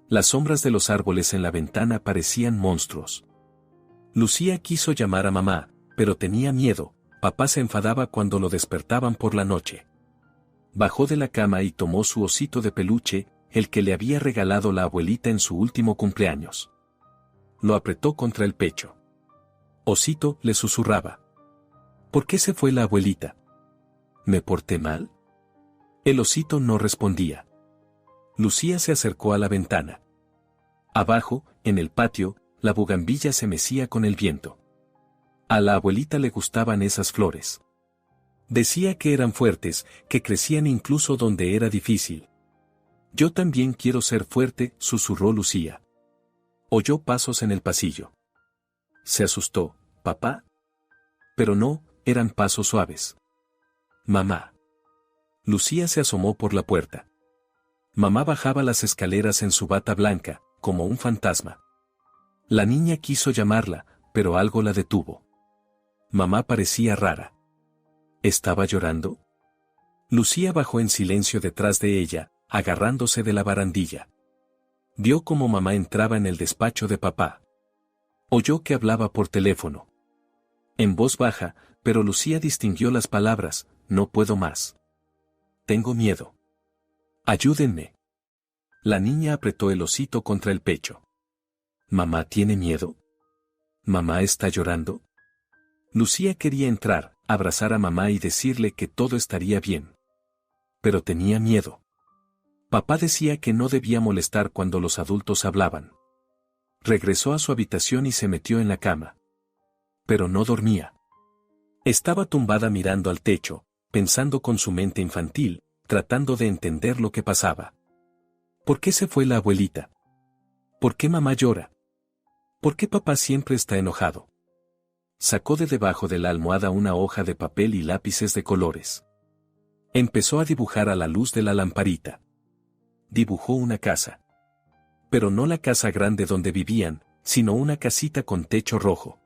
Las sombras de los árboles en la ventana parecían monstruos. Lucía quiso llamar a mamá, pero tenía miedo. Papá se enfadaba cuando lo despertaban por la noche. Bajó de la cama y tomó su osito de peluche, el que le había regalado la abuelita en su último cumpleaños. Lo apretó contra el pecho. Osito, le susurraba. ¿Por qué se fue la abuelita? ¿Me porté mal? El osito no respondía. Lucía se acercó a la ventana. Abajo, en el patio, la bugambilla se mecía con el viento. A la abuelita le gustaban esas flores. Decía que eran fuertes, que crecían incluso donde era difícil. Yo también quiero ser fuerte, susurró Lucía. Oyó pasos en el pasillo. Se asustó. ¿Papá? Pero no, eran pasos suaves. Mamá. Lucía se asomó por la puerta. Mamá bajaba las escaleras en su bata blanca, como un fantasma. La niña quiso llamarla, pero algo la detuvo. Mamá parecía rara. ¿Estaba llorando? Lucía bajó en silencio detrás de ella, agarrándose de la barandilla. Vio cómo mamá entraba en el despacho de papá. Oyó que hablaba por teléfono. En voz baja, pero Lucía distinguió las palabras: no puedo más. Tengo miedo. Ayúdenme. La niña apretó el osito contra el pecho. ¿Mamá tiene miedo? ¿Mamá está llorando? Lucía quería entrar, abrazar a mamá y decirle que todo estaría bien. Pero tenía miedo. Papá decía que no debía molestar cuando los adultos hablaban. Regresó a su habitación y se metió en la cama. Pero no dormía. Estaba tumbada mirando al techo, pensando con su mente infantil, tratando de entender lo que pasaba. ¿Por qué se fue la abuelita? ¿Por qué mamá llora? ¿Por qué papá siempre está enojado? Sacó de debajo de la almohada una hoja de papel y lápices de colores. Empezó a dibujar a la luz de la lamparita. Dibujó una casa. Pero no la casa grande donde vivían, sino una casita con techo rojo.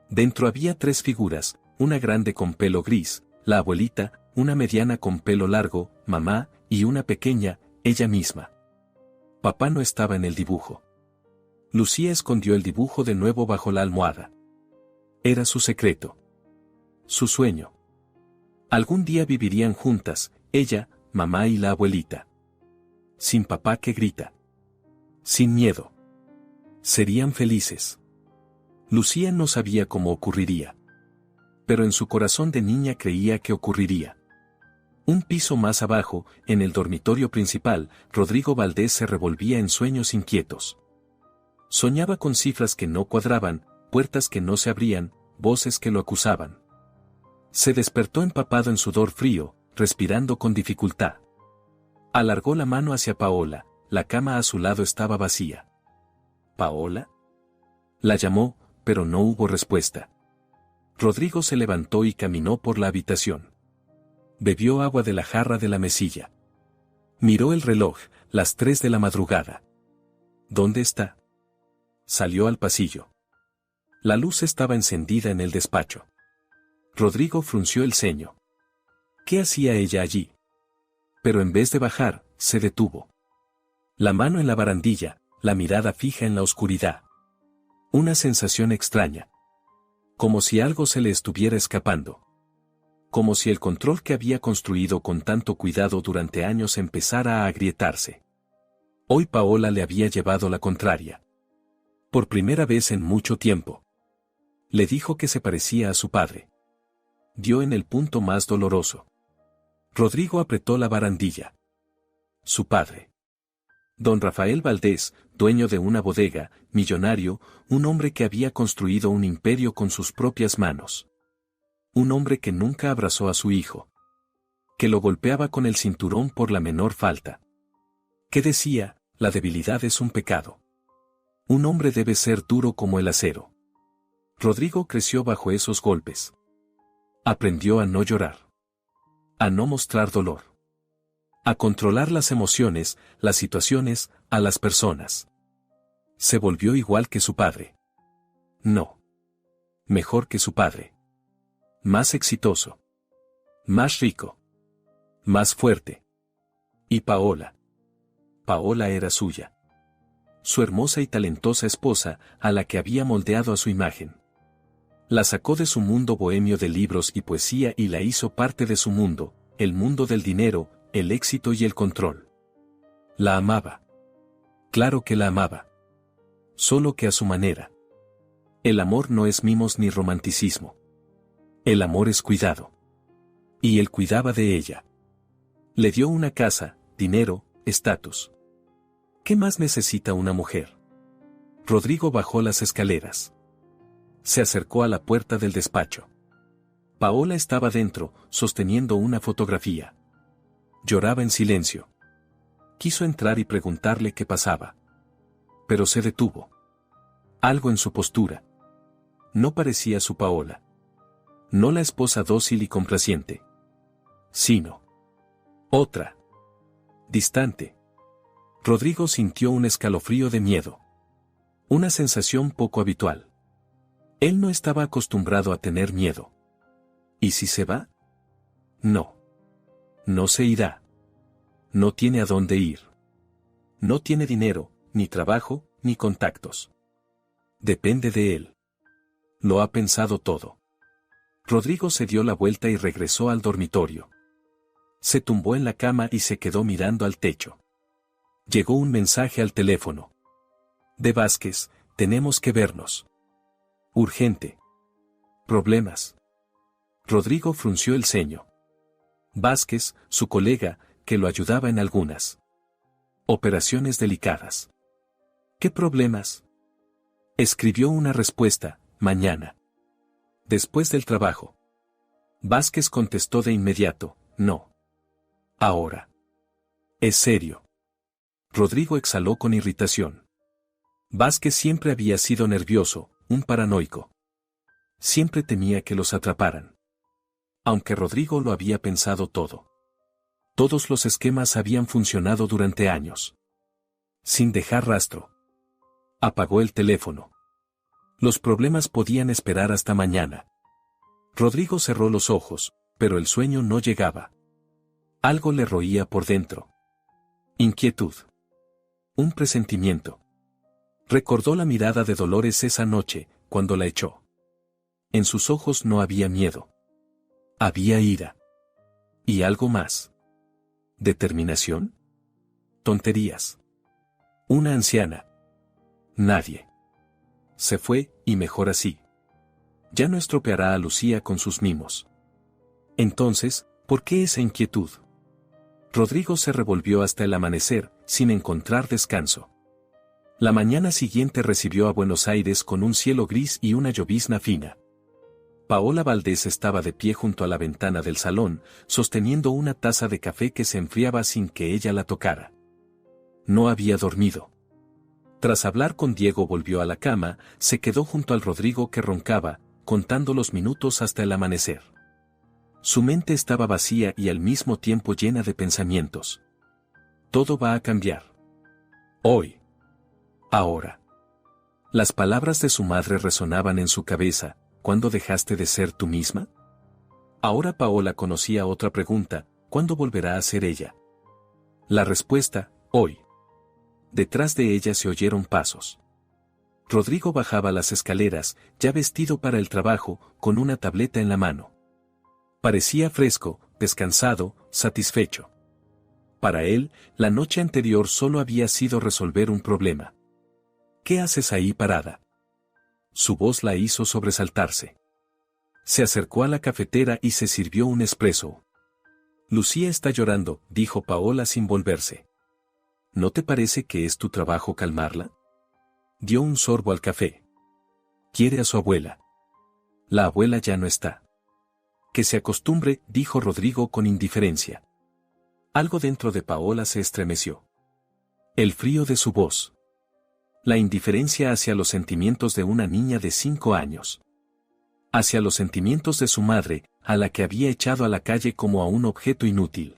Dentro había 3 figuras, una grande con pelo gris, la abuelita, una mediana con pelo largo, mamá, y una pequeña, ella misma. Papá no estaba en el dibujo. Lucía escondió el dibujo de nuevo bajo la almohada. Era su secreto. Su sueño. Algún día vivirían juntas, ella, mamá y la abuelita. Sin papá que grita. Sin miedo. Serían felices. Lucía no sabía cómo ocurriría. Pero en su corazón de niña creía que ocurriría. Un piso más abajo, en el dormitorio principal, Rodrigo Valdés se revolvía en sueños inquietos. Soñaba con cifras que no cuadraban, puertas que no se abrían, voces que lo acusaban. Se despertó empapado en sudor frío, respirando con dificultad. Alargó la mano hacia Paola, la cama a su lado estaba vacía. ¿Paola? La llamó, pero no hubo respuesta. Rodrigo se levantó y caminó por la habitación. Bebió agua de la jarra de la mesilla. Miró el reloj, las 3 de la madrugada. ¿Dónde está? Salió al pasillo. La luz estaba encendida en el despacho. Rodrigo frunció el ceño. ¿Qué hacía ella allí? Pero en vez de bajar, se detuvo. La mano en la barandilla, la mirada fija en la oscuridad. Una sensación extraña. Como si algo se le estuviera escapando. Como si el control que había construido con tanto cuidado durante años empezara a agrietarse. Hoy Paola le había llevado la contraria. Por primera vez en mucho tiempo. Le dijo que se parecía a su padre. Dio en el punto más doloroso. Rodrigo apretó la barandilla. Su padre. Don Rafael Valdés, dueño de una bodega, millonario, un hombre que había construido un imperio con sus propias manos. Un hombre que nunca abrazó a su hijo. Que lo golpeaba con el cinturón por la menor falta. Que decía, la debilidad es un pecado. Un hombre debe ser duro como el acero. Rodrigo creció bajo esos golpes. Aprendió a no llorar. A no mostrar dolor. A controlar las emociones, las situaciones, a las personas. Se volvió igual que su padre. No. Mejor que su padre. Más exitoso. Más rico. Más fuerte. Y Paola. Paola era suya. Su hermosa y talentosa esposa, a la que había moldeado a su imagen. La sacó de su mundo bohemio de libros y poesía y la hizo parte de su mundo, el mundo del dinero, el éxito y el control. La amaba. Claro que la amaba. Solo que a su manera. El amor no es mimos ni romanticismo. El amor es cuidado. Y él cuidaba de ella. Le dio una casa, dinero, estatus. ¿Qué más necesita una mujer? Rodrigo bajó las escaleras. Se acercó a la puerta del despacho. Paola estaba dentro, sosteniendo una fotografía. Lloraba en silencio. Quiso entrar y preguntarle qué pasaba. Pero se detuvo. Algo en su postura. No parecía su Paola. No la esposa dócil y complaciente. Sino otra. Distante. Rodrigo sintió un escalofrío de miedo. Una sensación poco habitual. Él no estaba acostumbrado a tener miedo. ¿Y si se va? No. No se irá. No tiene a dónde ir. No tiene dinero, ni trabajo, ni contactos. Depende de él. Lo ha pensado todo. Rodrigo se dio la vuelta y regresó al dormitorio. Se tumbó en la cama y se quedó mirando al techo. Llegó un mensaje al teléfono. De Vázquez, tenemos que vernos. Urgente. Problemas. Rodrigo frunció el ceño. Vázquez, su colega, que lo ayudaba en algunas operaciones delicadas. ¿Qué problemas? Escribió una respuesta, mañana. Después del trabajo. Vázquez contestó de inmediato, no. Ahora. Es serio. Rodrigo exhaló con irritación. Vázquez siempre había sido nervioso, un paranoico. Siempre temía que los atraparan. Aunque Rodrigo lo había pensado todo. Todos los esquemas habían funcionado durante años. Sin dejar rastro. Apagó el teléfono. Los problemas podían esperar hasta mañana. Rodrigo cerró los ojos, pero el sueño no llegaba. Algo le roía por dentro. Inquietud. Un presentimiento. Recordó la mirada de Dolores esa noche, cuando la echó. En sus ojos no había miedo. Había ira. Y algo más. ¿Determinación? Tonterías. Una anciana. Nadie. Se fue, y mejor así. Ya no estropeará a Lucía con sus mimos. Entonces, ¿por qué esa inquietud? Rodrigo se revolvió hasta el amanecer, sin encontrar descanso. La mañana siguiente recibió a Buenos Aires con un cielo gris y una llovizna fina. Paola Valdés estaba de pie junto a la ventana del salón, sosteniendo una taza de café que se enfriaba sin que ella la tocara. No había dormido. Tras hablar con Diego volvió a la cama, se quedó junto al Rodrigo que roncaba, contando los minutos hasta el amanecer. Su mente estaba vacía y al mismo tiempo llena de pensamientos. Todo va a cambiar. Hoy. Ahora. Las palabras de su madre resonaban en su cabeza. ¿Cuándo dejaste de ser tú misma? Ahora Paola conocía otra pregunta, ¿cuándo volverá a ser ella? La respuesta, hoy. detrás de ella se oyeron pasos. Rodrigo bajaba las escaleras, ya vestido para el trabajo, con una tableta en la mano. Parecía fresco, descansado, satisfecho. Para él, la noche anterior solo había sido resolver un problema. ¿Qué haces ahí parada? Su voz la hizo sobresaltarse. Se acercó a la cafetera y se sirvió un espresso. Lucía está llorando, dijo Paola sin volverse. ¿No te parece que es tu trabajo calmarla? Dio un sorbo al café. Quiere a su abuela. La abuela ya no está. Que se acostumbre, dijo Rodrigo con indiferencia. Algo dentro de Paola se estremeció. El frío de su voz. La indiferencia hacia los sentimientos de una niña de 5 años. Hacia los sentimientos de su madre, a la que había echado a la calle como a un objeto inútil.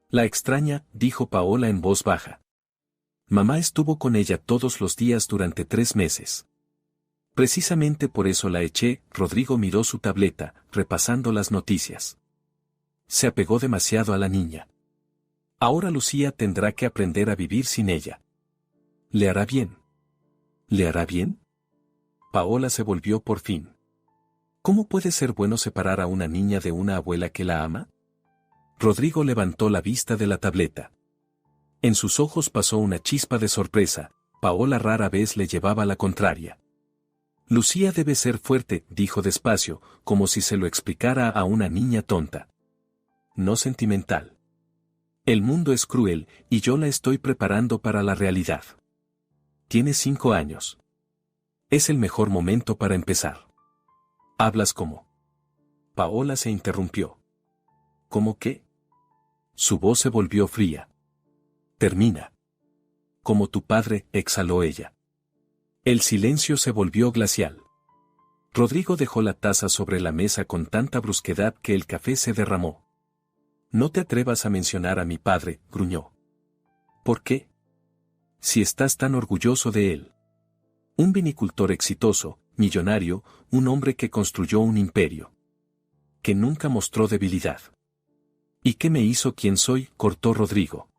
La extraña, dijo Paola en voz baja. Mamá estuvo con ella todos los días durante 3 meses. Precisamente por eso la eché. Rodrigo miró su tableta, repasando las noticias. Se apegó demasiado a la niña. Ahora Lucía tendrá que aprender a vivir sin ella. ¿Le hará bien? ¿Le hará bien? Paola se volvió por fin. ¿Cómo puede ser bueno separar a una niña de una abuela que la ama? Rodrigo levantó la vista de la tableta. En sus ojos pasó una chispa de sorpresa. Paola rara vez le llevaba la contraria. Lucía debe ser fuerte, dijo despacio, como si se lo explicara a una niña tonta. No sentimental. El mundo es cruel, y yo la estoy preparando para la realidad. Tiene 5 años. Es el mejor momento para empezar. ¿Hablas como? Paola se interrumpió. ¿Cómo qué? Su voz se volvió fría. Termina. Como tu padre, exhaló ella. El silencio se volvió glacial. Rodrigo dejó la taza sobre la mesa con tanta brusquedad que el café se derramó. No te atrevas a mencionar a mi padre, gruñó. ¿Por qué? Si estás tan orgulloso de él. Un vinicultor exitoso, millonario, un hombre que construyó un imperio. Que nunca mostró debilidad. ¿Y qué me hizo quien soy? Cortó Rodrigo.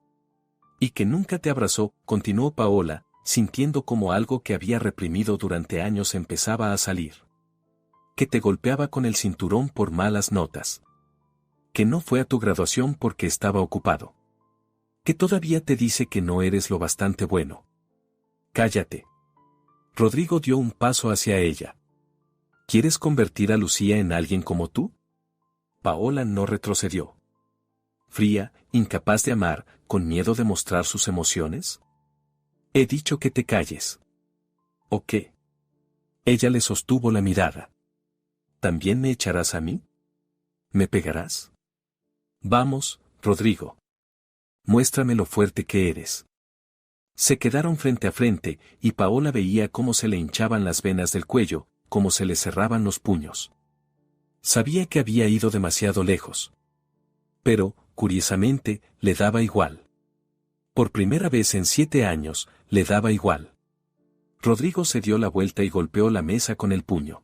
Y que nunca te abrazó, continuó Paola, sintiendo como algo que había reprimido durante años empezaba a salir. Que te golpeaba con el cinturón por malas notas. Que no fue a tu graduación porque estaba ocupado. Que todavía te dice que no eres lo bastante bueno. Cállate. Rodrigo dio un paso hacia ella. ¿Quieres convertir a Lucía en alguien como tú? Paola no retrocedió. Fría, incapaz de amar, con miedo de mostrar sus emociones. He dicho que te calles. ¿O qué? Ella le sostuvo la mirada. ¿También me echarás a mí? ¿Me pegarás? Vamos, Rodrigo. Muéstrame lo fuerte que eres. Se quedaron frente a frente, y Paola veía cómo se le hinchaban las venas del cuello, cómo se le cerraban los puños. Sabía que había ido demasiado lejos. Pero, curiosamente, le daba igual. Por primera vez en 7 años, le daba igual. Rodrigo se dio la vuelta y golpeó la mesa con el puño.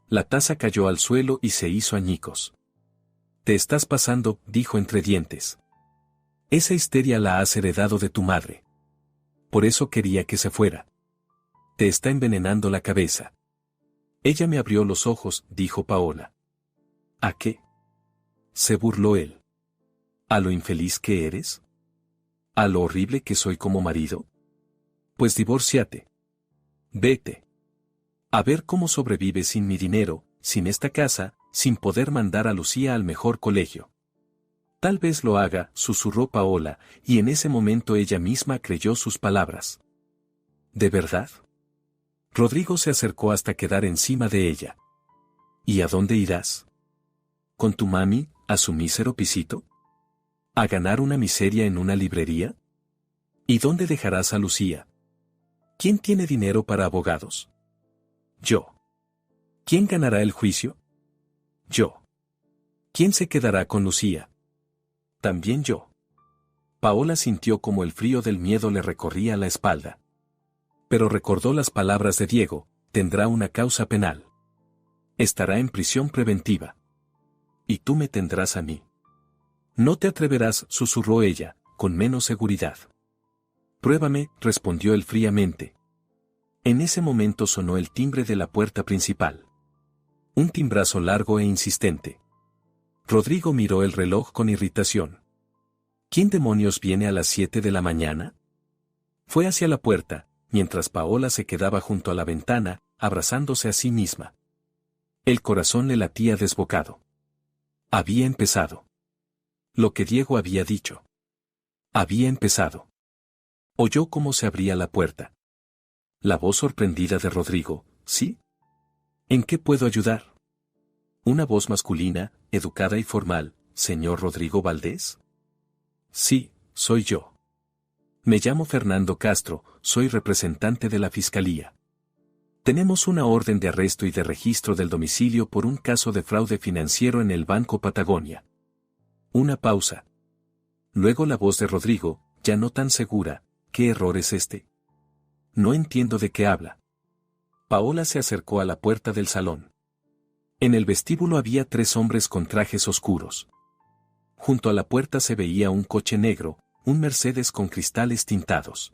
La taza cayó al suelo y se hizo añicos. Te estás pasando, dijo entre dientes. Esa histeria la has heredado de tu madre. Por eso quería que se fuera. Te está envenenando la cabeza. Ella me abrió los ojos, dijo Paola. ¿A qué? Se burló él. ¿A lo infeliz que eres? ¿A lo horrible que soy como marido? Pues divórciate. Vete. A ver cómo sobrevives sin mi dinero, sin esta casa, sin poder mandar a Lucía al mejor colegio. Tal vez lo haga, susurró Paola, y en ese momento ella misma creyó sus palabras. ¿De verdad? Rodrigo se acercó hasta quedar encima de ella. ¿Y a dónde irás? ¿Con tu mami, a su mísero pisito? ¿A ganar una miseria en una librería? ¿Y dónde dejarás a Lucía? ¿Quién tiene dinero para abogados? Yo. ¿Quién ganará el juicio? Yo. ¿Quién se quedará con Lucía? También yo. Paola sintió como el frío del miedo le recorría la espalda. Pero recordó las palabras de Diego, tendrá una causa penal. Estará en prisión preventiva. Y tú me tendrás a mí. No te atreverás, susurró ella, con menos seguridad. Pruébame, respondió él fríamente. En ese momento sonó el timbre de la puerta principal. Un timbrazo largo e insistente. Rodrigo miró el reloj con irritación. ¿Quién demonios viene a las 7 de la mañana? Fue hacia la puerta, mientras Paola se quedaba junto a la ventana, abrazándose a sí misma. El corazón le latía desbocado. Había empezado. Lo que Diego había dicho. Había empezado. Oyó cómo se abría la puerta. La voz sorprendida de Rodrigo, ¿sí? ¿En qué puedo ayudar? Una voz masculina, educada y formal, ¿señor Rodrigo Valdés? Sí, soy yo. Me llamo Fernando Castro, soy representante de la Fiscalía. Tenemos una orden de arresto y de registro del domicilio por un caso de fraude financiero en el Banco Patagonia. Una pausa. Luego la voz de Rodrigo, ya no tan segura, ¿qué error es este? No entiendo de qué habla. Paola se acercó a la puerta del salón. En el vestíbulo había 3 hombres con trajes oscuros. Junto a la puerta se veía un coche negro, un Mercedes con cristales tintados.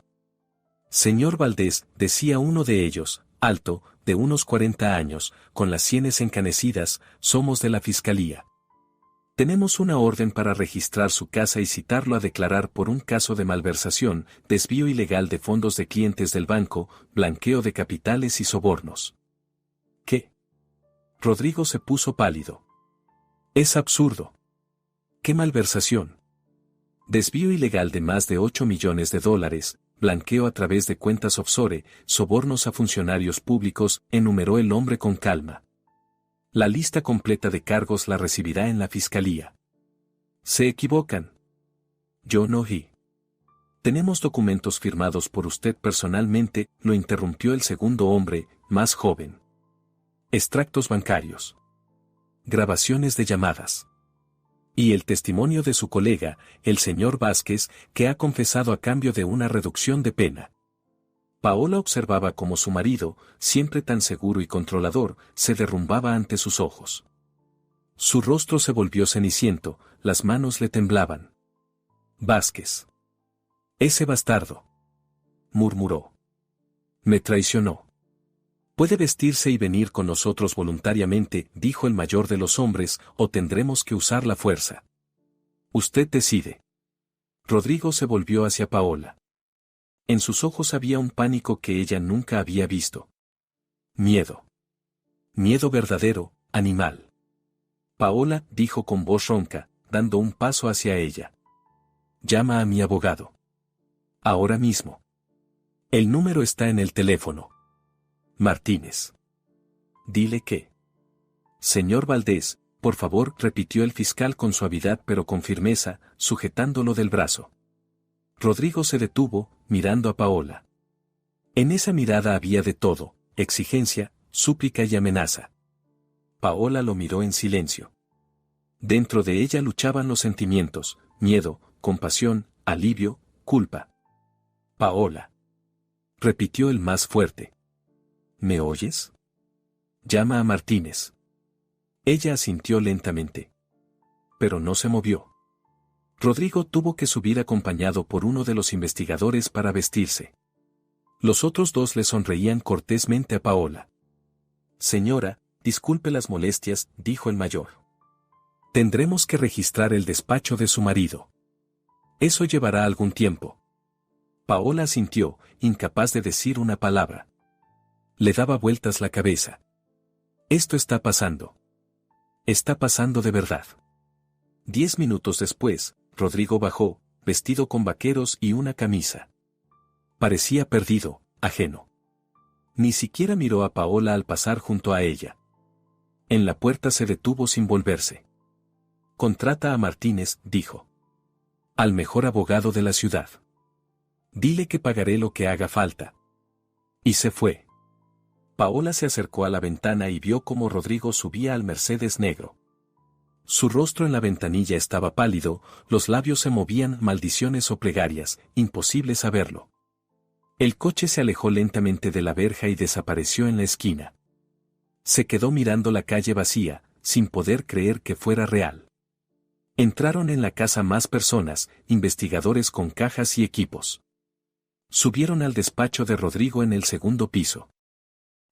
Señor Valdés, decía uno de ellos, alto, de unos 40 años, con las sienes encanecidas, somos de la Fiscalía. Tenemos una orden para registrar su casa y citarlo a declarar por un caso de malversación, desvío ilegal de fondos de clientes del banco, blanqueo de capitales y sobornos. ¿Qué? Rodrigo se puso pálido. Es absurdo. ¿Qué malversación? Desvío ilegal de más de 8 millones de dólares, blanqueo a través de cuentas offshore, sobornos a funcionarios públicos, enumeró el hombre con calma. La lista completa de cargos la recibirá en la Fiscalía. Se equivocan. Yo no oí. Tenemos documentos firmados por usted personalmente, lo interrumpió el segundo hombre, más joven. Extractos bancarios. Grabaciones de llamadas. Y el testimonio de su colega, el señor Vázquez, que ha confesado a cambio de una reducción de pena. Paola observaba cómo su marido, siempre tan seguro y controlador, se derrumbaba ante sus ojos. Su rostro se volvió ceniciento, las manos le temblaban. Vázquez. Ese bastardo. Murmuró. Me traicionó. Puede vestirse y venir con nosotros voluntariamente, dijo el mayor de los hombres, o tendremos que usar la fuerza. Usted decide. Rodrigo se volvió hacia Paola. En sus ojos había un pánico que ella nunca había visto. Miedo. Miedo verdadero, animal. Paola, dijo con voz ronca, dando un paso hacia ella. Llama a mi abogado. Ahora mismo. El número está en el teléfono. Martínez. Dile que. Señor Valdés, por favor, repitió el fiscal con suavidad pero con firmeza, sujetándolo del brazo. Rodrigo se detuvo, mirando a Paola. En esa mirada había de todo, exigencia, súplica y amenaza. Paola lo miró en silencio. Dentro de ella luchaban los sentimientos, miedo, compasión, alivio, culpa. Paola. Repitió el más fuerte. ¿Me oyes? Llama a Martínez. Ella asintió lentamente. Pero no se movió. Rodrigo tuvo que subir acompañado por uno de los investigadores para vestirse. Los otros 2 le sonreían cortésmente a Paola. Señora, disculpe las molestias, dijo el mayor. Tendremos que registrar el despacho de su marido. Eso llevará algún tiempo. Paola asintió, incapaz de decir una palabra. Le daba vueltas la cabeza. Esto está pasando. Está pasando de verdad. 10 minutos después, Rodrigo bajó, vestido con vaqueros y una camisa. Parecía perdido, ajeno. Ni siquiera miró a Paola al pasar junto a ella. En la puerta se detuvo sin volverse. Contrata a Martínez, dijo. Al mejor abogado de la ciudad. Dile que pagaré lo que haga falta. Y se fue. Paola se acercó a la ventana y vio cómo Rodrigo subía al Mercedes negro. Su rostro en la ventanilla estaba pálido, los labios se movían maldiciones o plegarias, imposible saberlo. El coche se alejó lentamente de la verja y desapareció en la esquina. Se quedó mirando la calle vacía, sin poder creer que fuera real. Entraron en la casa más personas, investigadores con cajas y equipos. Subieron al despacho de Rodrigo en el segundo piso.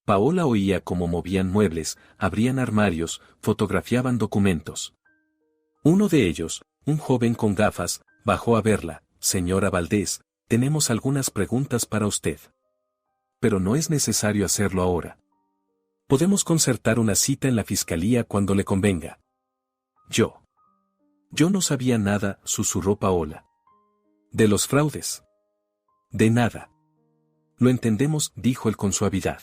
Paola oía cómo movían muebles, abrían armarios, fotografiaban documentos. Uno de ellos, un joven con gafas, bajó a verla. Señora Valdés, tenemos algunas preguntas para usted. Pero no es necesario hacerlo ahora. Podemos concertar una cita en la fiscalía cuando le convenga. Yo no sabía nada, susurró Paola. De los fraudes. De nada. Lo entendemos, dijo él con suavidad.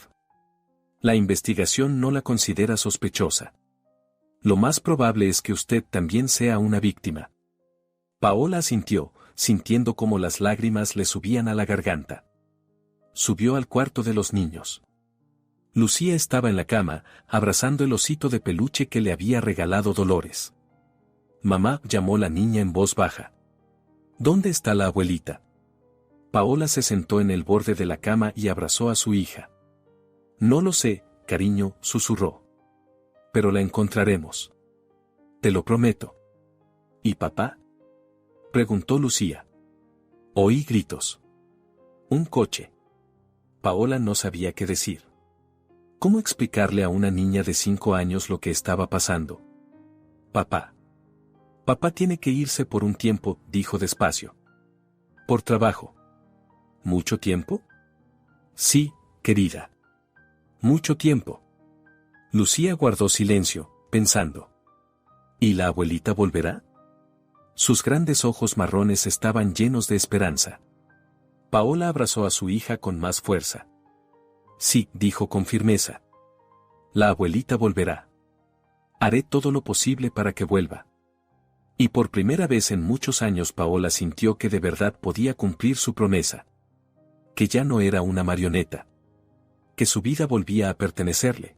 La investigación no la considera sospechosa. Lo más probable es que usted también sea una víctima. Paola asintió, sintiendo cómo las lágrimas le subían a la garganta. Subió al cuarto de los niños. Lucía estaba en la cama, abrazando el osito de peluche que le había regalado Dolores. Mamá, llamó la niña en voz baja. ¿Dónde está la abuelita? Paola se sentó en el borde de la cama y abrazó a su hija. No lo sé, cariño, susurró. Pero la encontraremos. Te lo prometo. ¿Y papá? Preguntó Lucía. Oí gritos. Un coche. Paola no sabía qué decir. ¿Cómo explicarle a una niña de 5 años lo que estaba pasando? Papá. Papá tiene que irse por un tiempo, dijo despacio. Por trabajo. ¿Mucho tiempo? Sí, querida. Mucho tiempo. Lucía guardó silencio, pensando. ¿Y la abuelita volverá? Sus grandes ojos marrones estaban llenos de esperanza. Paola abrazó a su hija con más fuerza. Sí, dijo con firmeza. La abuelita volverá. Haré todo lo posible para que vuelva. Y por primera vez en muchos años Paola sintió que de verdad podía cumplir su promesa. Que ya no era una marioneta. Que su vida volvía a pertenecerle.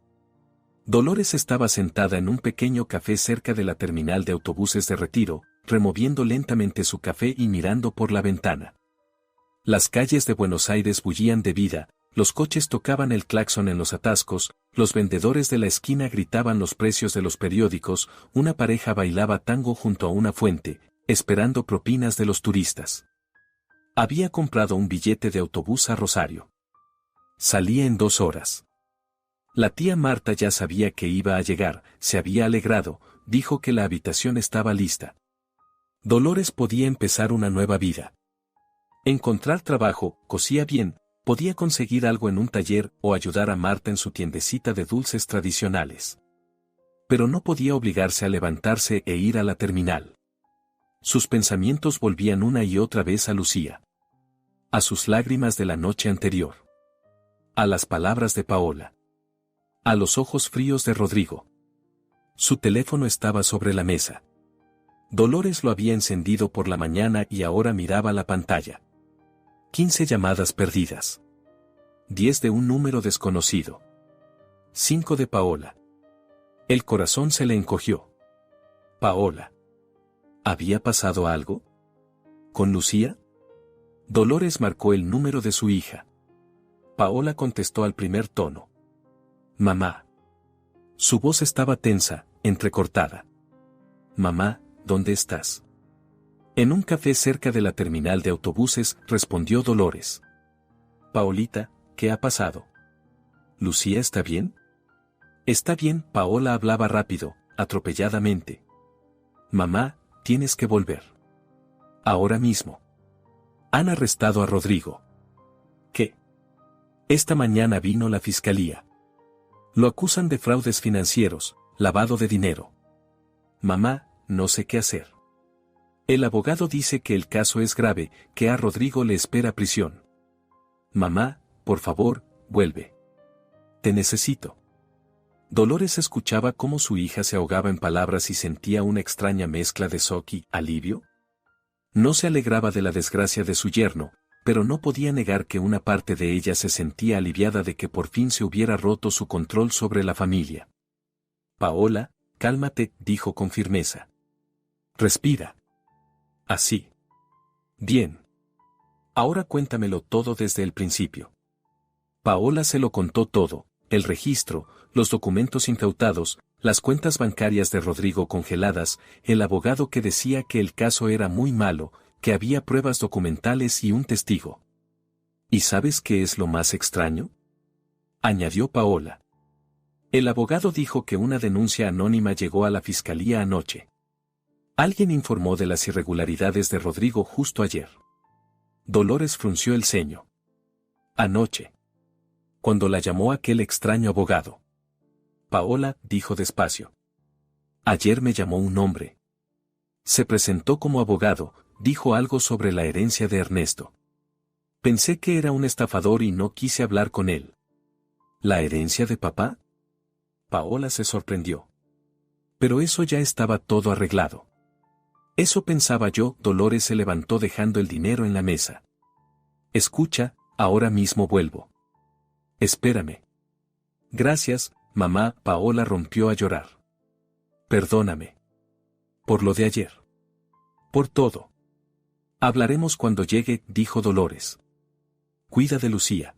Dolores estaba sentada en un pequeño café cerca de la terminal de autobuses de Retiro, removiendo lentamente su café y mirando por la ventana. Las calles de Buenos Aires bullían de vida, los coches tocaban el claxon en los atascos, los vendedores de la esquina gritaban los precios de los periódicos, una pareja bailaba tango junto a una fuente, esperando propinas de los turistas. Había comprado un billete de autobús a Rosario. Salía en 2 horas. La tía Marta ya sabía que iba a llegar, se había alegrado, dijo que la habitación estaba lista. Dolores podía empezar una nueva vida. Encontrar trabajo, cosía bien, podía conseguir algo en un taller o ayudar a Marta en su tiendecita de dulces tradicionales. Pero no podía obligarse a levantarse e ir a la terminal. Sus pensamientos volvían una y otra vez a Lucía. A sus lágrimas de la noche anterior. A las palabras de Paola. A los ojos fríos de Rodrigo. Su teléfono estaba sobre la mesa. Dolores lo había encendido por la mañana y ahora miraba la pantalla. 15 llamadas perdidas. 10 de un número desconocido. 5 de Paola. El corazón se le encogió. Paola. ¿Había pasado algo? ¿Con Lucía? Dolores marcó el número de su hija. Paola contestó al primer tono. Mamá. Su voz estaba tensa, entrecortada. Mamá, ¿dónde estás? En un café cerca de la terminal de autobuses, respondió Dolores. Paolita, ¿qué ha pasado? ¿Lucía está bien? Está bien, Paola hablaba rápido, atropelladamente. Mamá, tienes que volver. Ahora mismo. Han arrestado a Rodrigo. ¿Qué? Esta mañana vino la fiscalía. Lo acusan de fraudes financieros, lavado de dinero. Mamá, no sé qué hacer. El abogado dice que el caso es grave, que a Rodrigo le espera prisión. Mamá, por favor, vuelve. Te necesito. Dolores escuchaba cómo su hija se ahogaba en palabras y sentía una extraña mezcla de shock y alivio. No se alegraba de la desgracia de su yerno, pero no podía negar que una parte de ella se sentía aliviada de que por fin se hubiera roto su control sobre la familia. Paola, cálmate, dijo con firmeza. Respira. Así. Bien. Ahora cuéntamelo todo desde el principio. Paola se lo contó todo, el registro, los documentos incautados, las cuentas bancarias de Rodrigo congeladas, el abogado que decía que el caso era muy malo, que había pruebas documentales y un testigo. ¿Y sabes qué es lo más extraño?, añadió Paola. El abogado dijo que una denuncia anónima llegó a la fiscalía anoche. Alguien informó de las irregularidades de Rodrigo justo ayer. Dolores frunció el ceño. Anoche. Cuando la llamó aquel extraño abogado. Paola, dijo despacio. Ayer me llamó un hombre. Se presentó como abogado, dijo algo sobre la herencia de Ernesto. Pensé que era un estafador y no quise hablar con él. ¿La herencia de papá? Paola se sorprendió. Pero eso ya estaba todo arreglado. Eso pensaba yo. Dolores se levantó dejando el dinero en la mesa. Escucha, ahora mismo vuelvo. Espérame. Gracias, mamá. Paola rompió a llorar. Perdóname. Por lo de ayer. Por todo. Hablaremos cuando llegue, dijo Dolores. Cuida de Lucía.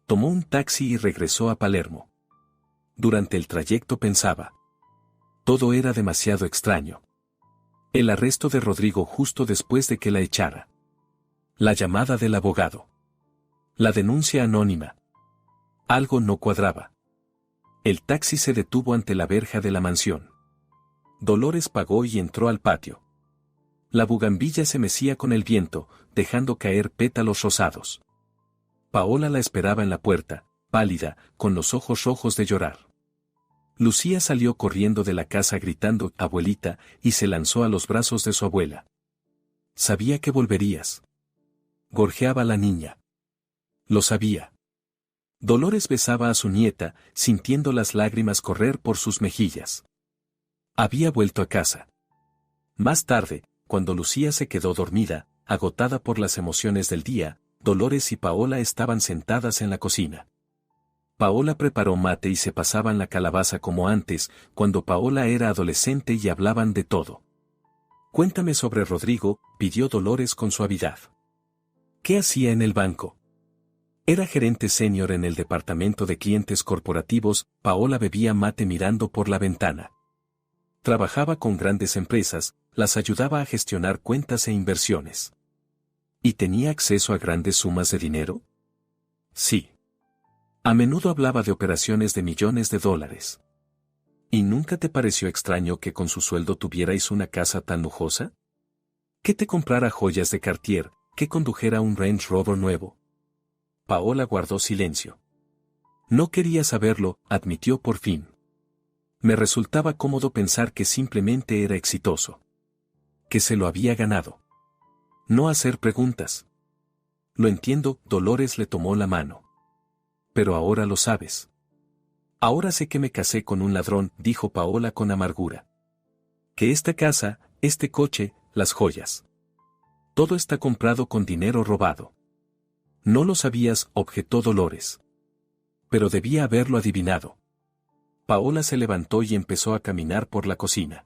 Tomó un taxi y regresó a Palermo. Durante el trayecto pensaba. Todo era demasiado extraño. El arresto de Rodrigo justo después de que la echara. La llamada del abogado. La denuncia anónima. Algo no cuadraba. El taxi se detuvo ante la verja de la mansión. Dolores pagó y entró al patio. La bugambilla se mecía con el viento, dejando caer pétalos rosados. Paola la esperaba en la puerta, pálida, con los ojos rojos de llorar. Lucía salió corriendo de la casa gritando «abuelita» y se lanzó a los brazos de su abuela. Sabía que volverías. Gorjeaba la niña. Lo sabía. Dolores besaba a su nieta, sintiendo las lágrimas correr por sus mejillas. Había vuelto a casa. Más tarde, cuando Lucía se quedó dormida, agotada por las emociones del día, Dolores y Paola estaban sentadas en la cocina. Paola preparó mate y se pasaban la calabaza como antes, cuando Paola era adolescente y hablaban de todo. Cuéntame sobre Rodrigo, pidió Dolores con suavidad. ¿Qué hacía en el banco? Era gerente senior en el departamento de clientes corporativos. Paola bebía mate mirando por la ventana. Trabajaba con grandes empresas, las ayudaba a gestionar cuentas e inversiones. ¿Y tenía acceso a grandes sumas de dinero? Sí. A menudo hablaba de operaciones de millones de dólares. ¿Y nunca te pareció extraño que con su sueldo tuvierais una casa tan lujosa? ¿Que te comprara joyas de Cartier, que condujera un Range Rover nuevo? Paola guardó silencio. No quería saberlo, admitió por fin. Me resultaba cómodo pensar que simplemente era exitoso. Que se lo había ganado. No hacer preguntas. Lo entiendo, Dolores le tomó la mano. Pero ahora lo sabes. Ahora sé que me casé con un ladrón, dijo Paola con amargura. Que esta casa, este coche, las joyas. Todo está comprado con dinero robado. No lo sabías, objetó Dolores. Pero debía haberlo adivinado. Paola se levantó y empezó a caminar por la cocina.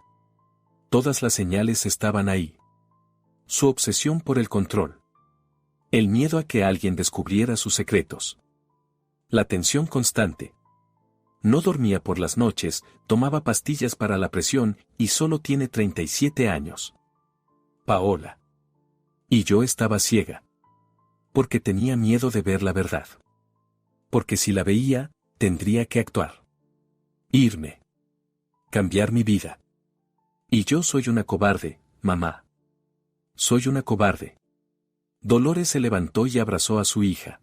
Todas las señales estaban ahí. Su obsesión por el control. El miedo a que alguien descubriera sus secretos. La tensión constante. No dormía por las noches, tomaba pastillas para la presión y solo tiene 37 años. Paola. Y yo estaba ciega. Porque tenía miedo de ver la verdad. Porque si la veía, tendría que actuar. Irme. Cambiar mi vida. Y yo soy una cobarde, mamá. Soy una cobarde. Dolores se levantó y abrazó a su hija.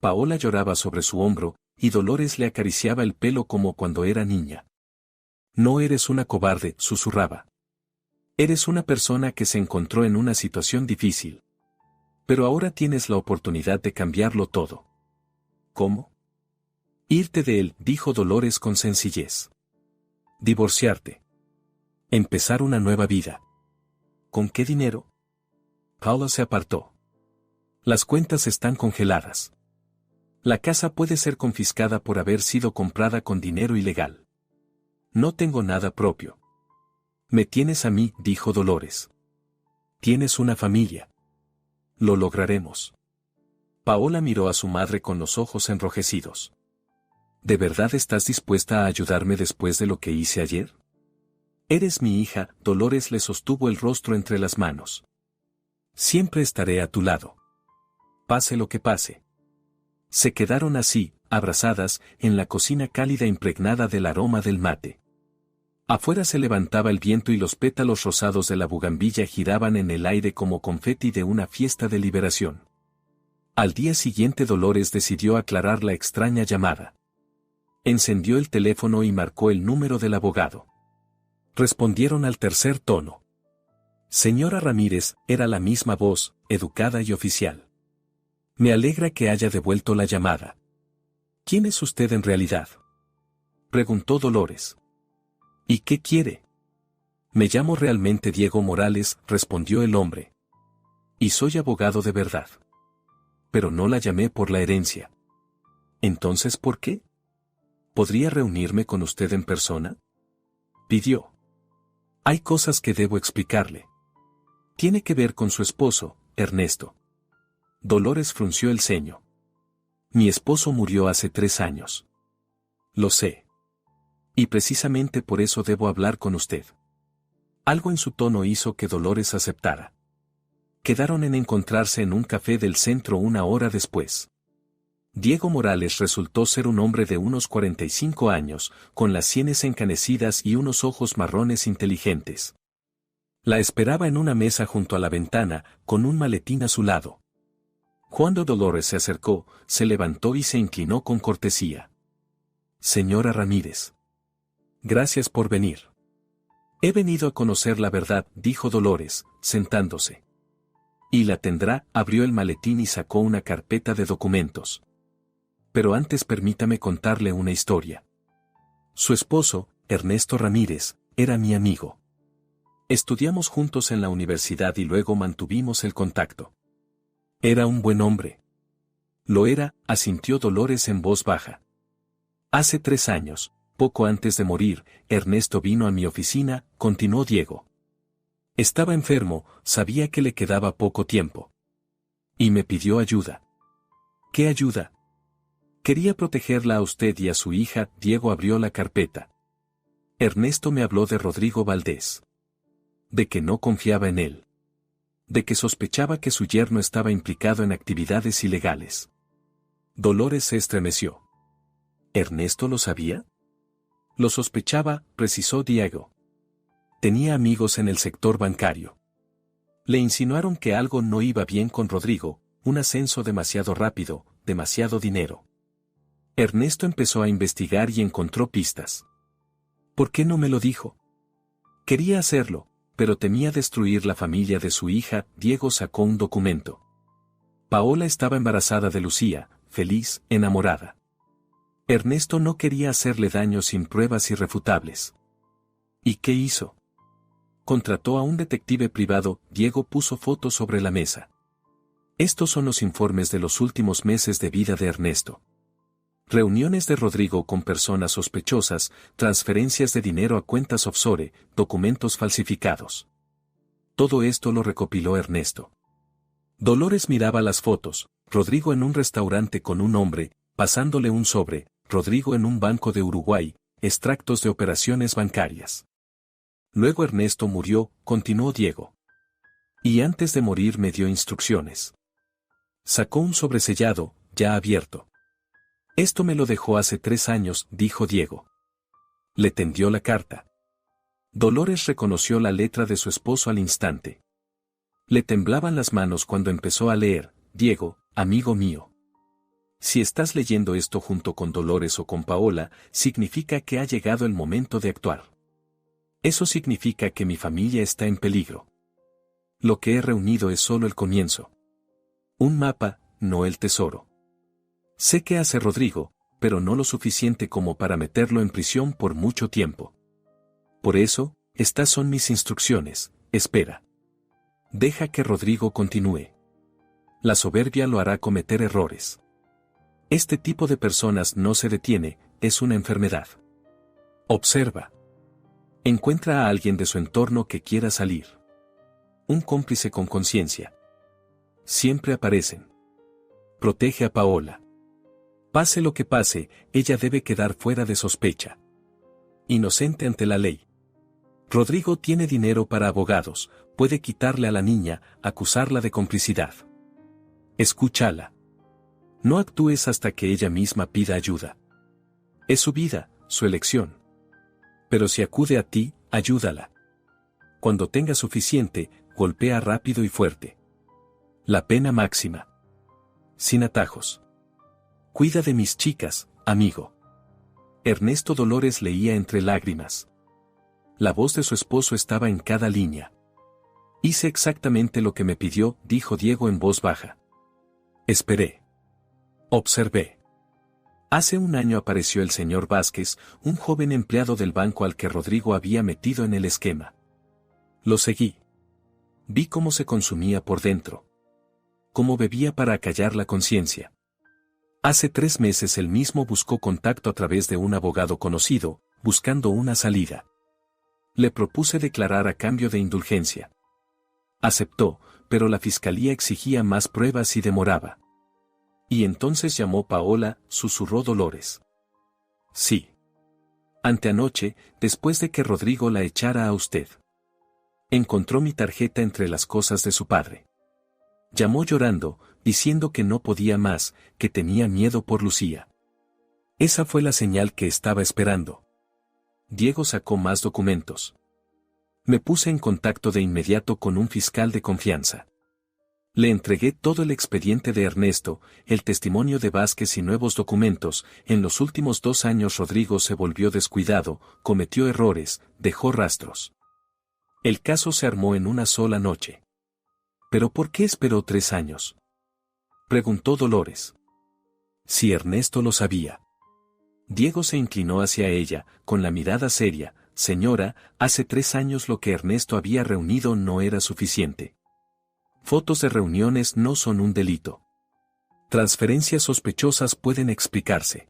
Paola lloraba sobre su hombro, y Dolores le acariciaba el pelo como cuando era niña. No eres una cobarde, susurraba. Eres una persona que se encontró en una situación difícil. Pero ahora tienes la oportunidad de cambiarlo todo. ¿Cómo? Irte de él, dijo Dolores con sencillez. Divorciarte. Empezar una nueva vida. ¿Con qué dinero? Paola se apartó. Las cuentas están congeladas. La casa puede ser confiscada por haber sido comprada con dinero ilegal. No tengo nada propio. Me tienes a mí, dijo Dolores. Tienes una familia. Lo lograremos. Paola miró a su madre con los ojos enrojecidos. ¿De verdad estás dispuesta a ayudarme después de lo que hice ayer? Eres mi hija, Dolores le sostuvo el rostro entre las manos. Siempre estaré a tu lado. pase lo que pase. Se quedaron así, abrazadas, en la cocina cálida impregnada del aroma del mate. Afuera se levantaba el viento y los pétalos rosados de la bugambilla giraban en el aire como confeti de una fiesta de liberación. Al día siguiente Dolores decidió aclarar la extraña llamada. Encendió el teléfono y marcó el número del abogado. Respondieron al tercer tono. Señora Ramírez, era la misma voz, educada y oficial. Me alegra que haya devuelto la llamada. ¿Quién es usted en realidad?, preguntó Dolores. ¿Y qué quiere? Me llamo realmente Diego Morales, respondió el hombre. Y soy abogado de verdad. Pero no la llamé por la herencia. ¿Entonces por qué? ¿Podría reunirme con usted en persona?, pidió. Hay cosas que debo explicarle. Tiene que ver con su esposo, Ernesto. Dolores frunció el ceño. Mi esposo murió hace 3 años. Lo sé. Y precisamente por eso debo hablar con usted. Algo en su tono hizo que Dolores aceptara. Quedaron en encontrarse en un café del centro 1 hora después. Diego Morales resultó ser un hombre de unos 45 años, con las sienes encanecidas y unos ojos marrones inteligentes. La esperaba en una mesa junto a la ventana, con un maletín a su lado. Cuando Dolores se acercó, se levantó y se inclinó con cortesía. Señora Ramírez. Gracias por venir. He venido a conocer la verdad, dijo Dolores, sentándose. Y la tendrá, abrió el maletín y sacó una carpeta de documentos. Pero antes permítame contarle una historia. Su esposo, Ernesto Ramírez, era mi amigo. Estudiamos juntos en la universidad y luego mantuvimos el contacto. Era un buen hombre. Lo era, asintió Dolores en voz baja. Hace 3 años, poco antes de morir, Ernesto vino a mi oficina, continuó Diego. Estaba enfermo, sabía que le quedaba poco tiempo. Y me pidió ayuda. ¿Qué ayuda? Quería protegerla a usted y a su hija. Diego abrió la carpeta. Ernesto me habló de Rodrigo Valdés. De que no confiaba en él. De que sospechaba que su yerno estaba implicado en actividades ilegales. Dolores se estremeció. ¿Ernesto lo sabía? Lo sospechaba, precisó Diego. Tenía amigos en el sector bancario. Le insinuaron que algo no iba bien con Rodrigo, un ascenso demasiado rápido, demasiado dinero. Ernesto empezó a investigar y encontró pistas. ¿Por qué no me lo dijo? Quería hacerlo, pero temía destruir la familia de su hija. Diego sacó un documento. Paola estaba embarazada de Lucía, feliz, enamorada. Ernesto no quería hacerle daño sin pruebas irrefutables. ¿Y qué hizo? Contrató a un detective privado. Diego puso fotos sobre la mesa. Estos son los informes de los últimos meses de vida de Ernesto. Reuniones de Rodrigo con personas sospechosas, transferencias de dinero a cuentas offshore, documentos falsificados. Todo esto lo recopiló Ernesto. Dolores miraba las fotos, Rodrigo en un restaurante con un hombre, pasándole un sobre, Rodrigo en un banco de Uruguay, extractos de operaciones bancarias. Luego Ernesto murió, continuó Diego. Y antes de morir me dio instrucciones. Sacó un sobresellado, ya abierto. Esto me lo dejó hace 3 años, dijo Diego. Le tendió la carta. Dolores reconoció la letra de su esposo al instante. Le temblaban las manos cuando empezó a leer. Diego, amigo mío. Si estás leyendo esto junto con Dolores o con Paola, significa que ha llegado el momento de actuar. Eso significa que mi familia está en peligro. Lo que he reunido es solo el comienzo. Un mapa, no el tesoro. Sé qué hace Rodrigo, pero no lo suficiente como para meterlo en prisión por mucho tiempo. Por eso, estas son mis instrucciones, espera. Deja que Rodrigo continúe. La soberbia lo hará cometer errores. Este tipo de personas no se detiene, es una enfermedad. Observa. Encuentra a alguien de su entorno que quiera salir. Un cómplice con conciencia. Siempre aparecen. Protege a Paola. Pase lo que pase, ella debe quedar fuera de sospecha. Inocente ante la ley. Rodrigo tiene dinero para abogados, puede quitarle a la niña, acusarla de complicidad. Escúchala. No actúes hasta que ella misma pida ayuda. Es su vida, su elección. Pero si acude a ti, ayúdala. Cuando tenga suficiente, golpea rápido y fuerte. La pena máxima. Sin atajos. Cuida de mis chicas, amigo. Ernesto Dolores leía entre lágrimas. La voz de su esposo estaba en cada línea. Hice exactamente lo que me pidió, dijo Diego en voz baja. Esperé. Observé. Hace un año apareció el señor Vázquez, un joven empleado del banco al que Rodrigo había metido en el esquema. Lo seguí. Vi cómo se consumía por dentro. Cómo bebía para acallar la conciencia. Hace 3 meses él mismo buscó contacto a través de un abogado conocido, buscando una salida. Le propuse declarar a cambio de indulgencia. Aceptó, pero la fiscalía exigía más pruebas y demoraba. Y entonces llamó Paola, susurró Dolores. Sí. Anteanoche, después de que Rodrigo la echara a usted. Encontró mi tarjeta entre las cosas de su padre. Llamó llorando, diciendo que no podía más, que tenía miedo por Lucía. Esa fue la señal que estaba esperando. Diego sacó más documentos. Me puse en contacto de inmediato con un fiscal de confianza. Le entregué todo el expediente de Ernesto, el testimonio de Vázquez y nuevos documentos. En los últimos 2 años Rodrigo se volvió descuidado, cometió errores, dejó rastros. El caso se armó en una sola noche. ¿Pero por qué esperó 3 años? Preguntó Dolores. Si Ernesto lo sabía. Diego se inclinó hacia ella, con la mirada seria. Señora, hace 3 años lo que Ernesto había reunido no era suficiente. Fotos de reuniones no son un delito. Transferencias sospechosas pueden explicarse.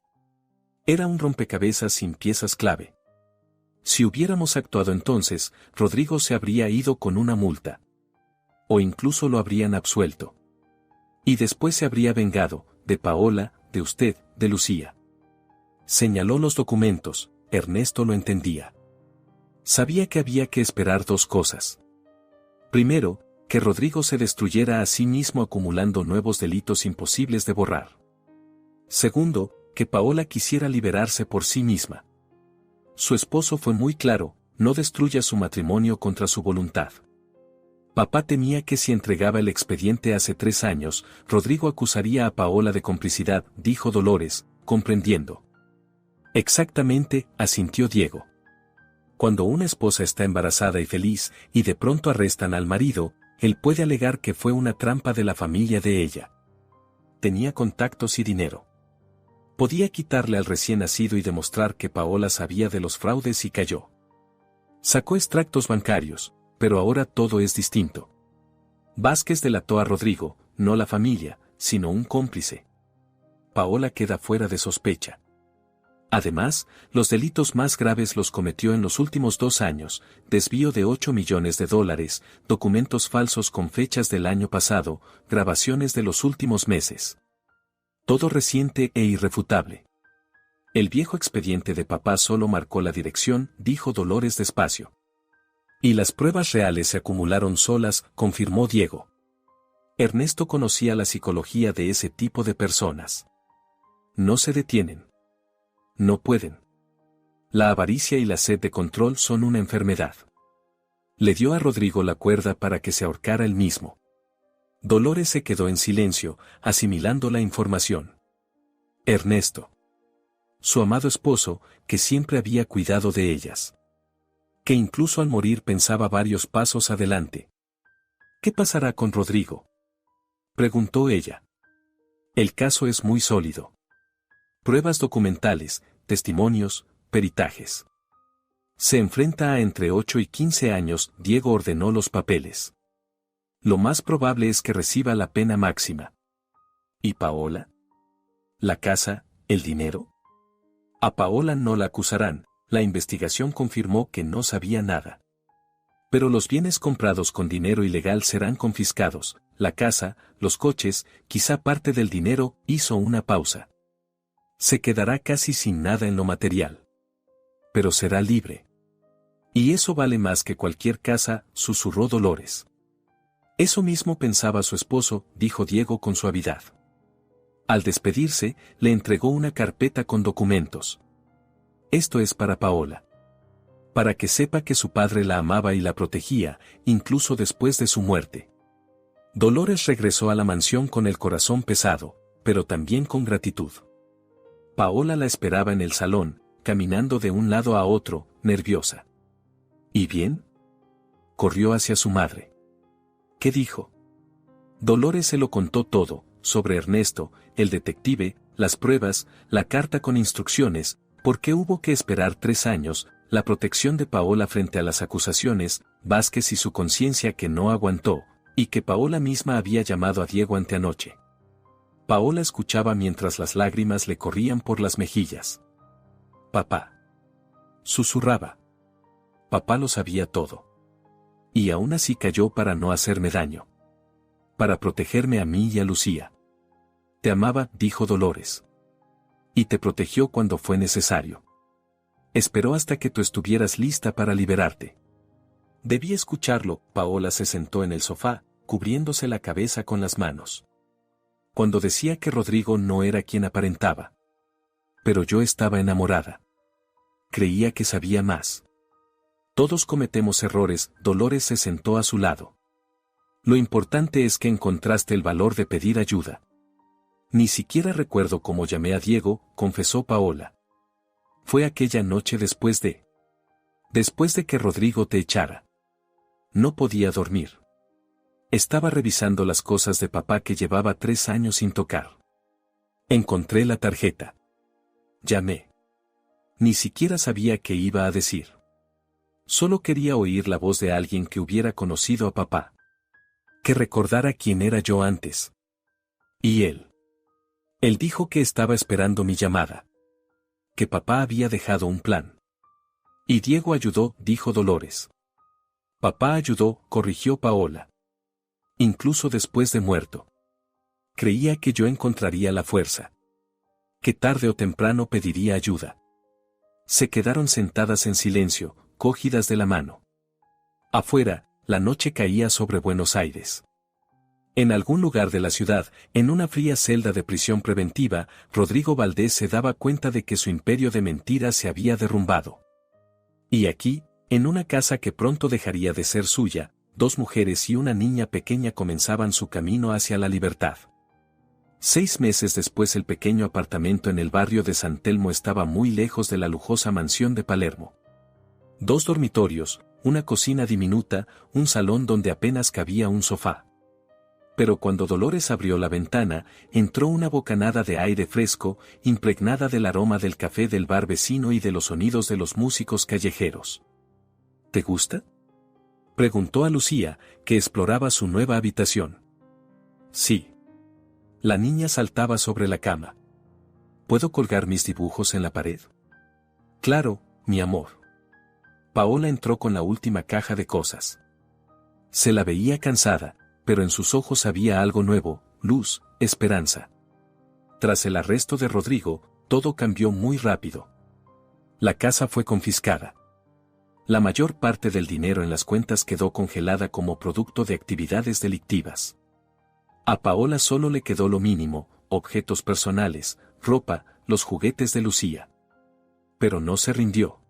Era un rompecabezas sin piezas clave. Si hubiéramos actuado entonces, Rodrigo se habría ido con una multa. O incluso lo habrían absuelto. Y después se habría vengado, de Paola, de usted, de Lucía. Señaló los documentos, Ernesto lo entendía. Sabía que había que esperar 2 cosas. Primero, que Rodrigo se destruyera a sí mismo acumulando nuevos delitos imposibles de borrar. Segundo, que Paola quisiera liberarse por sí misma. Su esposo fue muy claro, no destruya su matrimonio contra su voluntad. Papá temía que si entregaba el expediente hace 3 años, Rodrigo acusaría a Paola de complicidad, dijo Dolores, comprendiendo. Exactamente, asintió Diego. Cuando una esposa está embarazada y feliz, y de pronto arrestan al marido, él puede alegar que fue una trampa de la familia de ella. Tenía contactos y dinero. Podía quitarle al recién nacido y demostrar que Paola sabía de los fraudes y cayó. Sacó extractos bancarios, pero ahora todo es distinto. Vázquez delató a Rodrigo, no la familia, sino un cómplice. Paola queda fuera de sospecha. Además, los delitos más graves los cometió en los últimos 2 años, desvío de $8 millones, documentos falsos con fechas del año pasado, grabaciones de los últimos meses. Todo reciente e irrefutable. El viejo expediente de papá solo marcó la dirección, dijo Dolores despacio. Y las pruebas reales se acumularon solas, confirmó Diego. Ernesto conocía la psicología de ese tipo de personas. No se detienen. No pueden. La avaricia y la sed de control son una enfermedad. Le dio a Rodrigo la cuerda para que se ahorcara él mismo. Dolores se quedó en silencio, asimilando la información. Ernesto. Su amado esposo, que siempre había cuidado de ellas. Que incluso al morir pensaba varios pasos adelante. ¿Qué pasará con Rodrigo?, preguntó ella. El caso es muy sólido. Pruebas documentales, testimonios, peritajes. Se enfrenta a entre 8 y 15 años, Diego ordenó los papeles. Lo más probable es que reciba la pena máxima. ¿Y Paola? ¿La casa, el dinero? A Paola no la acusarán, la investigación confirmó que no sabía nada. Pero los bienes comprados con dinero ilegal serán confiscados, la casa, los coches, quizá parte del dinero, hizo una pausa. Se quedará casi sin nada en lo material. Pero será libre. Y eso vale más que cualquier casa, susurró Dolores. Eso mismo pensaba su esposo, dijo Diego con suavidad. Al despedirse, le entregó una carpeta con documentos. Esto es para Paola. Para que sepa que su padre la amaba y la protegía, incluso después de su muerte. Dolores regresó a la mansión con el corazón pesado, pero también con gratitud. Paola la esperaba en el salón, caminando de un lado a otro, nerviosa. ¿Y bien? Corrió hacia su madre. ¿Qué dijo? Dolores se lo contó todo, sobre Ernesto, el detective, las pruebas, la carta con instrucciones, por qué hubo que esperar 3 años, la protección de Paola frente a las acusaciones, Vázquez y su conciencia que no aguantó, y que Paola misma había llamado a Diego anteanoche. Paola escuchaba mientras las lágrimas le corrían por las mejillas. Papá. Susurraba. Papá lo sabía todo. Y aún así cayó para no hacerme daño. Para protegerme a mí y a Lucía. Te amaba, dijo Dolores. Y te protegió cuando fue necesario. Esperó hasta que tú estuvieras lista para liberarte. Debí escucharlo. Paola se sentó en el sofá, cubriéndose la cabeza con las manos. Cuando decía que Rodrigo no era quien aparentaba. Pero yo estaba enamorada. Creía que sabía más. Todos cometemos errores. Dolores se sentó a su lado. Lo importante es que encontraste el valor de pedir ayuda. Ni siquiera recuerdo cómo llamé a Diego, confesó Paola. Fue aquella noche después de que Rodrigo te echara. No podía dormir. Estaba revisando las cosas de papá que llevaba 3 años sin tocar. Encontré la tarjeta. Llamé. Ni siquiera sabía qué iba a decir. Solo quería oír la voz de alguien que hubiera conocido a papá. Que recordara quién era yo antes. Y él. Él dijo que estaba esperando mi llamada. Que papá había dejado un plan. Y Diego ayudó, dijo Dolores. Papá ayudó, corrigió Paola. Incluso después de muerto. Creía que yo encontraría la fuerza. Que tarde o temprano pediría ayuda. Se quedaron sentadas en silencio, cogidas de la mano. Afuera, la noche caía sobre Buenos Aires. En algún lugar de la ciudad, en una fría celda de prisión preventiva, Rodrigo Valdés se daba cuenta de que su imperio de mentiras se había derrumbado. Y aquí, en una casa que pronto dejaría de ser suya, 2 mujeres y una niña pequeña comenzaban su camino hacia la libertad. 6 meses después el pequeño apartamento en el barrio de San Telmo estaba muy lejos de la lujosa mansión de Palermo. 2 dormitorios, una cocina diminuta, un salón donde apenas cabía un sofá. Pero cuando Dolores abrió la ventana, entró una bocanada de aire fresco, impregnada del aroma del café del bar vecino y de los sonidos de los músicos callejeros. ¿Te gusta?, preguntó a Lucía, que exploraba su nueva habitación. Sí. La niña saltaba sobre la cama. ¿Puedo colgar mis dibujos en la pared? Claro, mi amor. Paola entró con la última caja de cosas. Se la veía cansada, pero en sus ojos había algo nuevo, luz, esperanza. Tras el arresto de Rodrigo, todo cambió muy rápido. La casa fue confiscada. La mayor parte del dinero en las cuentas quedó congelada como producto de actividades delictivas. A Paola solo le quedó lo mínimo, objetos personales, ropa, los juguetes de Lucía. Pero no se rindió.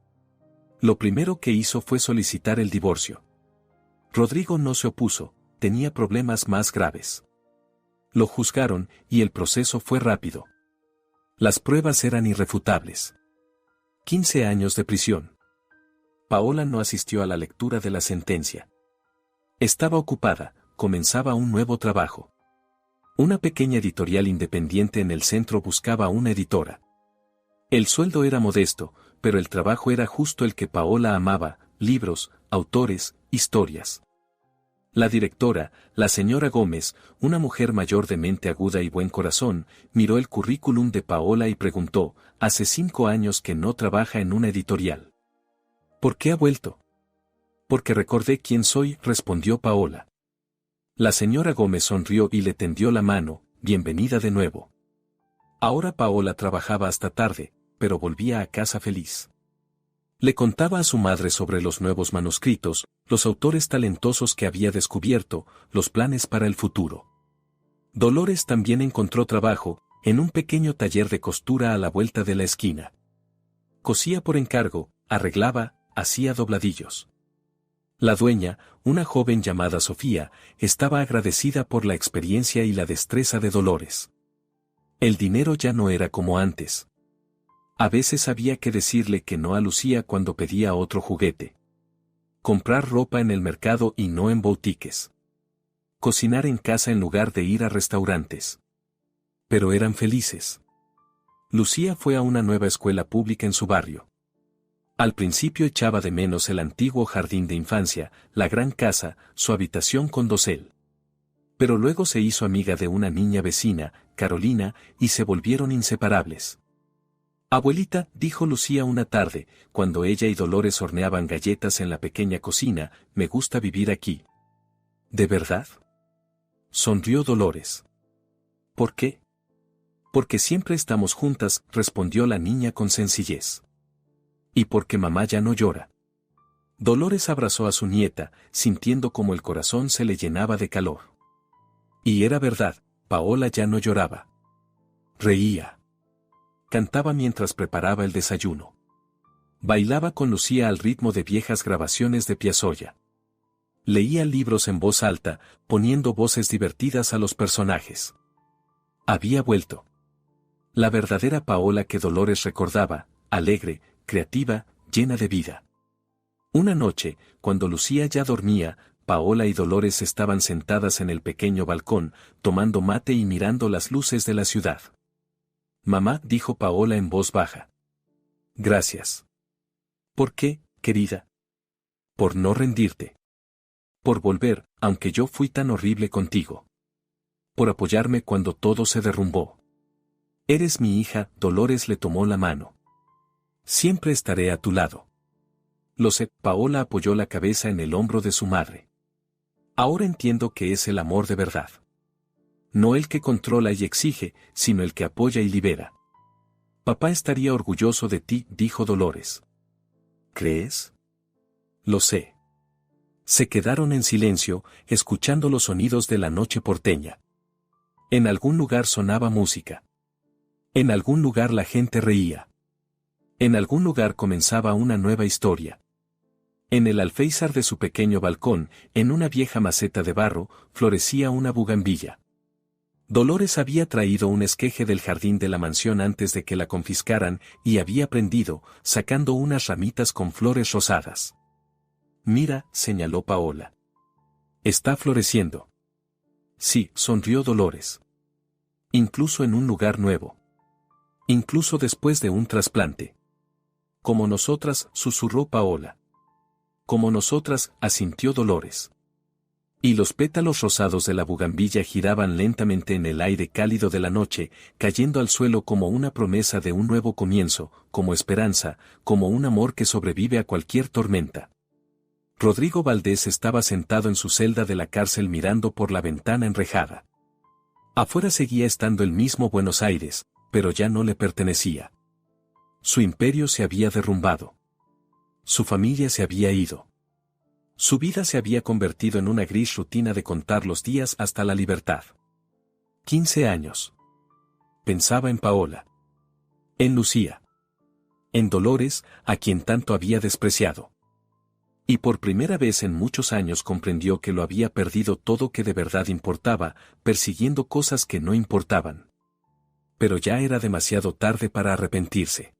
Lo primero que hizo fue solicitar el divorcio. Rodrigo no se opuso, tenía problemas más graves. Lo juzgaron y el proceso fue rápido. Las pruebas eran irrefutables. 15 años de prisión. Paola no asistió a la lectura de la sentencia. Estaba ocupada, comenzaba un nuevo trabajo. Una pequeña editorial independiente en el centro buscaba una editora. El sueldo era modesto, pero el trabajo era justo el que Paola amaba, libros, autores, historias. La directora, la señora Gómez, una mujer mayor de mente aguda y buen corazón, miró el currículum de Paola y preguntó, hace 5 años que no trabaja en una editorial. ¿Por qué ha vuelto? Porque recordé quién soy, respondió Paola. La señora Gómez sonrió y le tendió la mano, bienvenida de nuevo. Ahora Paola trabajaba hasta tarde, pero volvía a casa feliz. Le contaba a su madre sobre los nuevos manuscritos, los autores talentosos que había descubierto, los planes para el futuro. Dolores también encontró trabajo, en un pequeño taller de costura a la vuelta de la esquina. Cosía por encargo, arreglaba, hacía dobladillos. La dueña, una joven llamada Sofía, estaba agradecida por la experiencia y la destreza de Dolores. El dinero ya no era como antes. A veces había que decirle que no a Lucía cuando pedía otro juguete. Comprar ropa en el mercado y no en boutiques. Cocinar en casa en lugar de ir a restaurantes. Pero eran felices. Lucía fue a una nueva escuela pública en su barrio. Al principio echaba de menos el antiguo jardín de infancia, la gran casa, su habitación con dosel. Pero luego se hizo amiga de una niña vecina, Carolina, y se volvieron inseparables. «Abuelita», dijo Lucía una tarde, cuando ella y Dolores horneaban galletas en la pequeña cocina, «me gusta vivir aquí». «¿De verdad?», sonrió Dolores. «¿Por qué?». «Porque siempre estamos juntas», respondió la niña con sencillez. «Y porque mamá ya no llora». Dolores abrazó a su nieta, sintiendo como el corazón se le llenaba de calor. Y era verdad, Paola ya no lloraba. Reía. Cantaba mientras preparaba el desayuno. Bailaba con Lucía al ritmo de viejas grabaciones de Piazzolla. Leía libros en voz alta, poniendo voces divertidas a los personajes. Había vuelto. La verdadera Paola que Dolores recordaba, alegre, creativa, llena de vida. Una noche, cuando Lucía ya dormía, Paola y Dolores estaban sentadas en el pequeño balcón, tomando mate y mirando las luces de la ciudad. «Mamá», dijo Paola en voz baja. «Gracias». «¿Por qué, querida?» «Por no rendirte. Por volver, aunque yo fui tan horrible contigo. Por apoyarme cuando todo se derrumbó. Eres mi hija», Dolores le tomó la mano. «Siempre estaré a tu lado». «Lo sé», Paola apoyó la cabeza en el hombro de su madre. «Ahora entiendo que es el amor de verdad. No el que controla y exige, sino el que apoya y libera». «Papá estaría orgulloso de ti», dijo Dolores. «¿Crees?». «Lo sé». Se quedaron en silencio, escuchando los sonidos de la noche porteña. En algún lugar sonaba música. En algún lugar la gente reía. En algún lugar comenzaba una nueva historia. En el alféizar de su pequeño balcón, en una vieja maceta de barro, florecía una bugambilla. Dolores había traído un esqueje del jardín de la mansión antes de que la confiscaran y había prendido, sacando unas ramitas con flores rosadas. «Mira», señaló Paola. «Está floreciendo». «Sí», sonrió Dolores. «Incluso en un lugar nuevo. Incluso después de un trasplante». «Como nosotras», susurró Paola. «Como nosotras», asintió Dolores. Y los pétalos rosados de la bugambilla giraban lentamente en el aire cálido de la noche, cayendo al suelo como una promesa de un nuevo comienzo, como esperanza, como un amor que sobrevive a cualquier tormenta. Rodrigo Valdés estaba sentado en su celda de la cárcel mirando por la ventana enrejada. Afuera seguía estando el mismo Buenos Aires, pero ya no le pertenecía. Su imperio se había derrumbado. Su familia se había ido. Su vida se había convertido en una gris rutina de contar los días hasta la libertad. 15 años. Pensaba en Paola. En Lucía. En Dolores, a quien tanto había despreciado. Y por primera vez en muchos años comprendió que lo había perdido todo que de verdad importaba, persiguiendo cosas que no importaban. Pero ya era demasiado tarde para arrepentirse.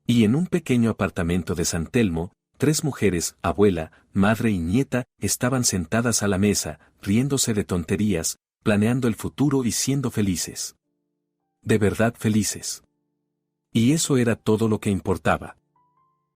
Y en un pequeño apartamento de San Telmo, 3 mujeres, abuela, madre y nieta, estaban sentadas a la mesa, riéndose de tonterías, planeando el futuro y siendo felices. De verdad felices. Y eso era todo lo que importaba.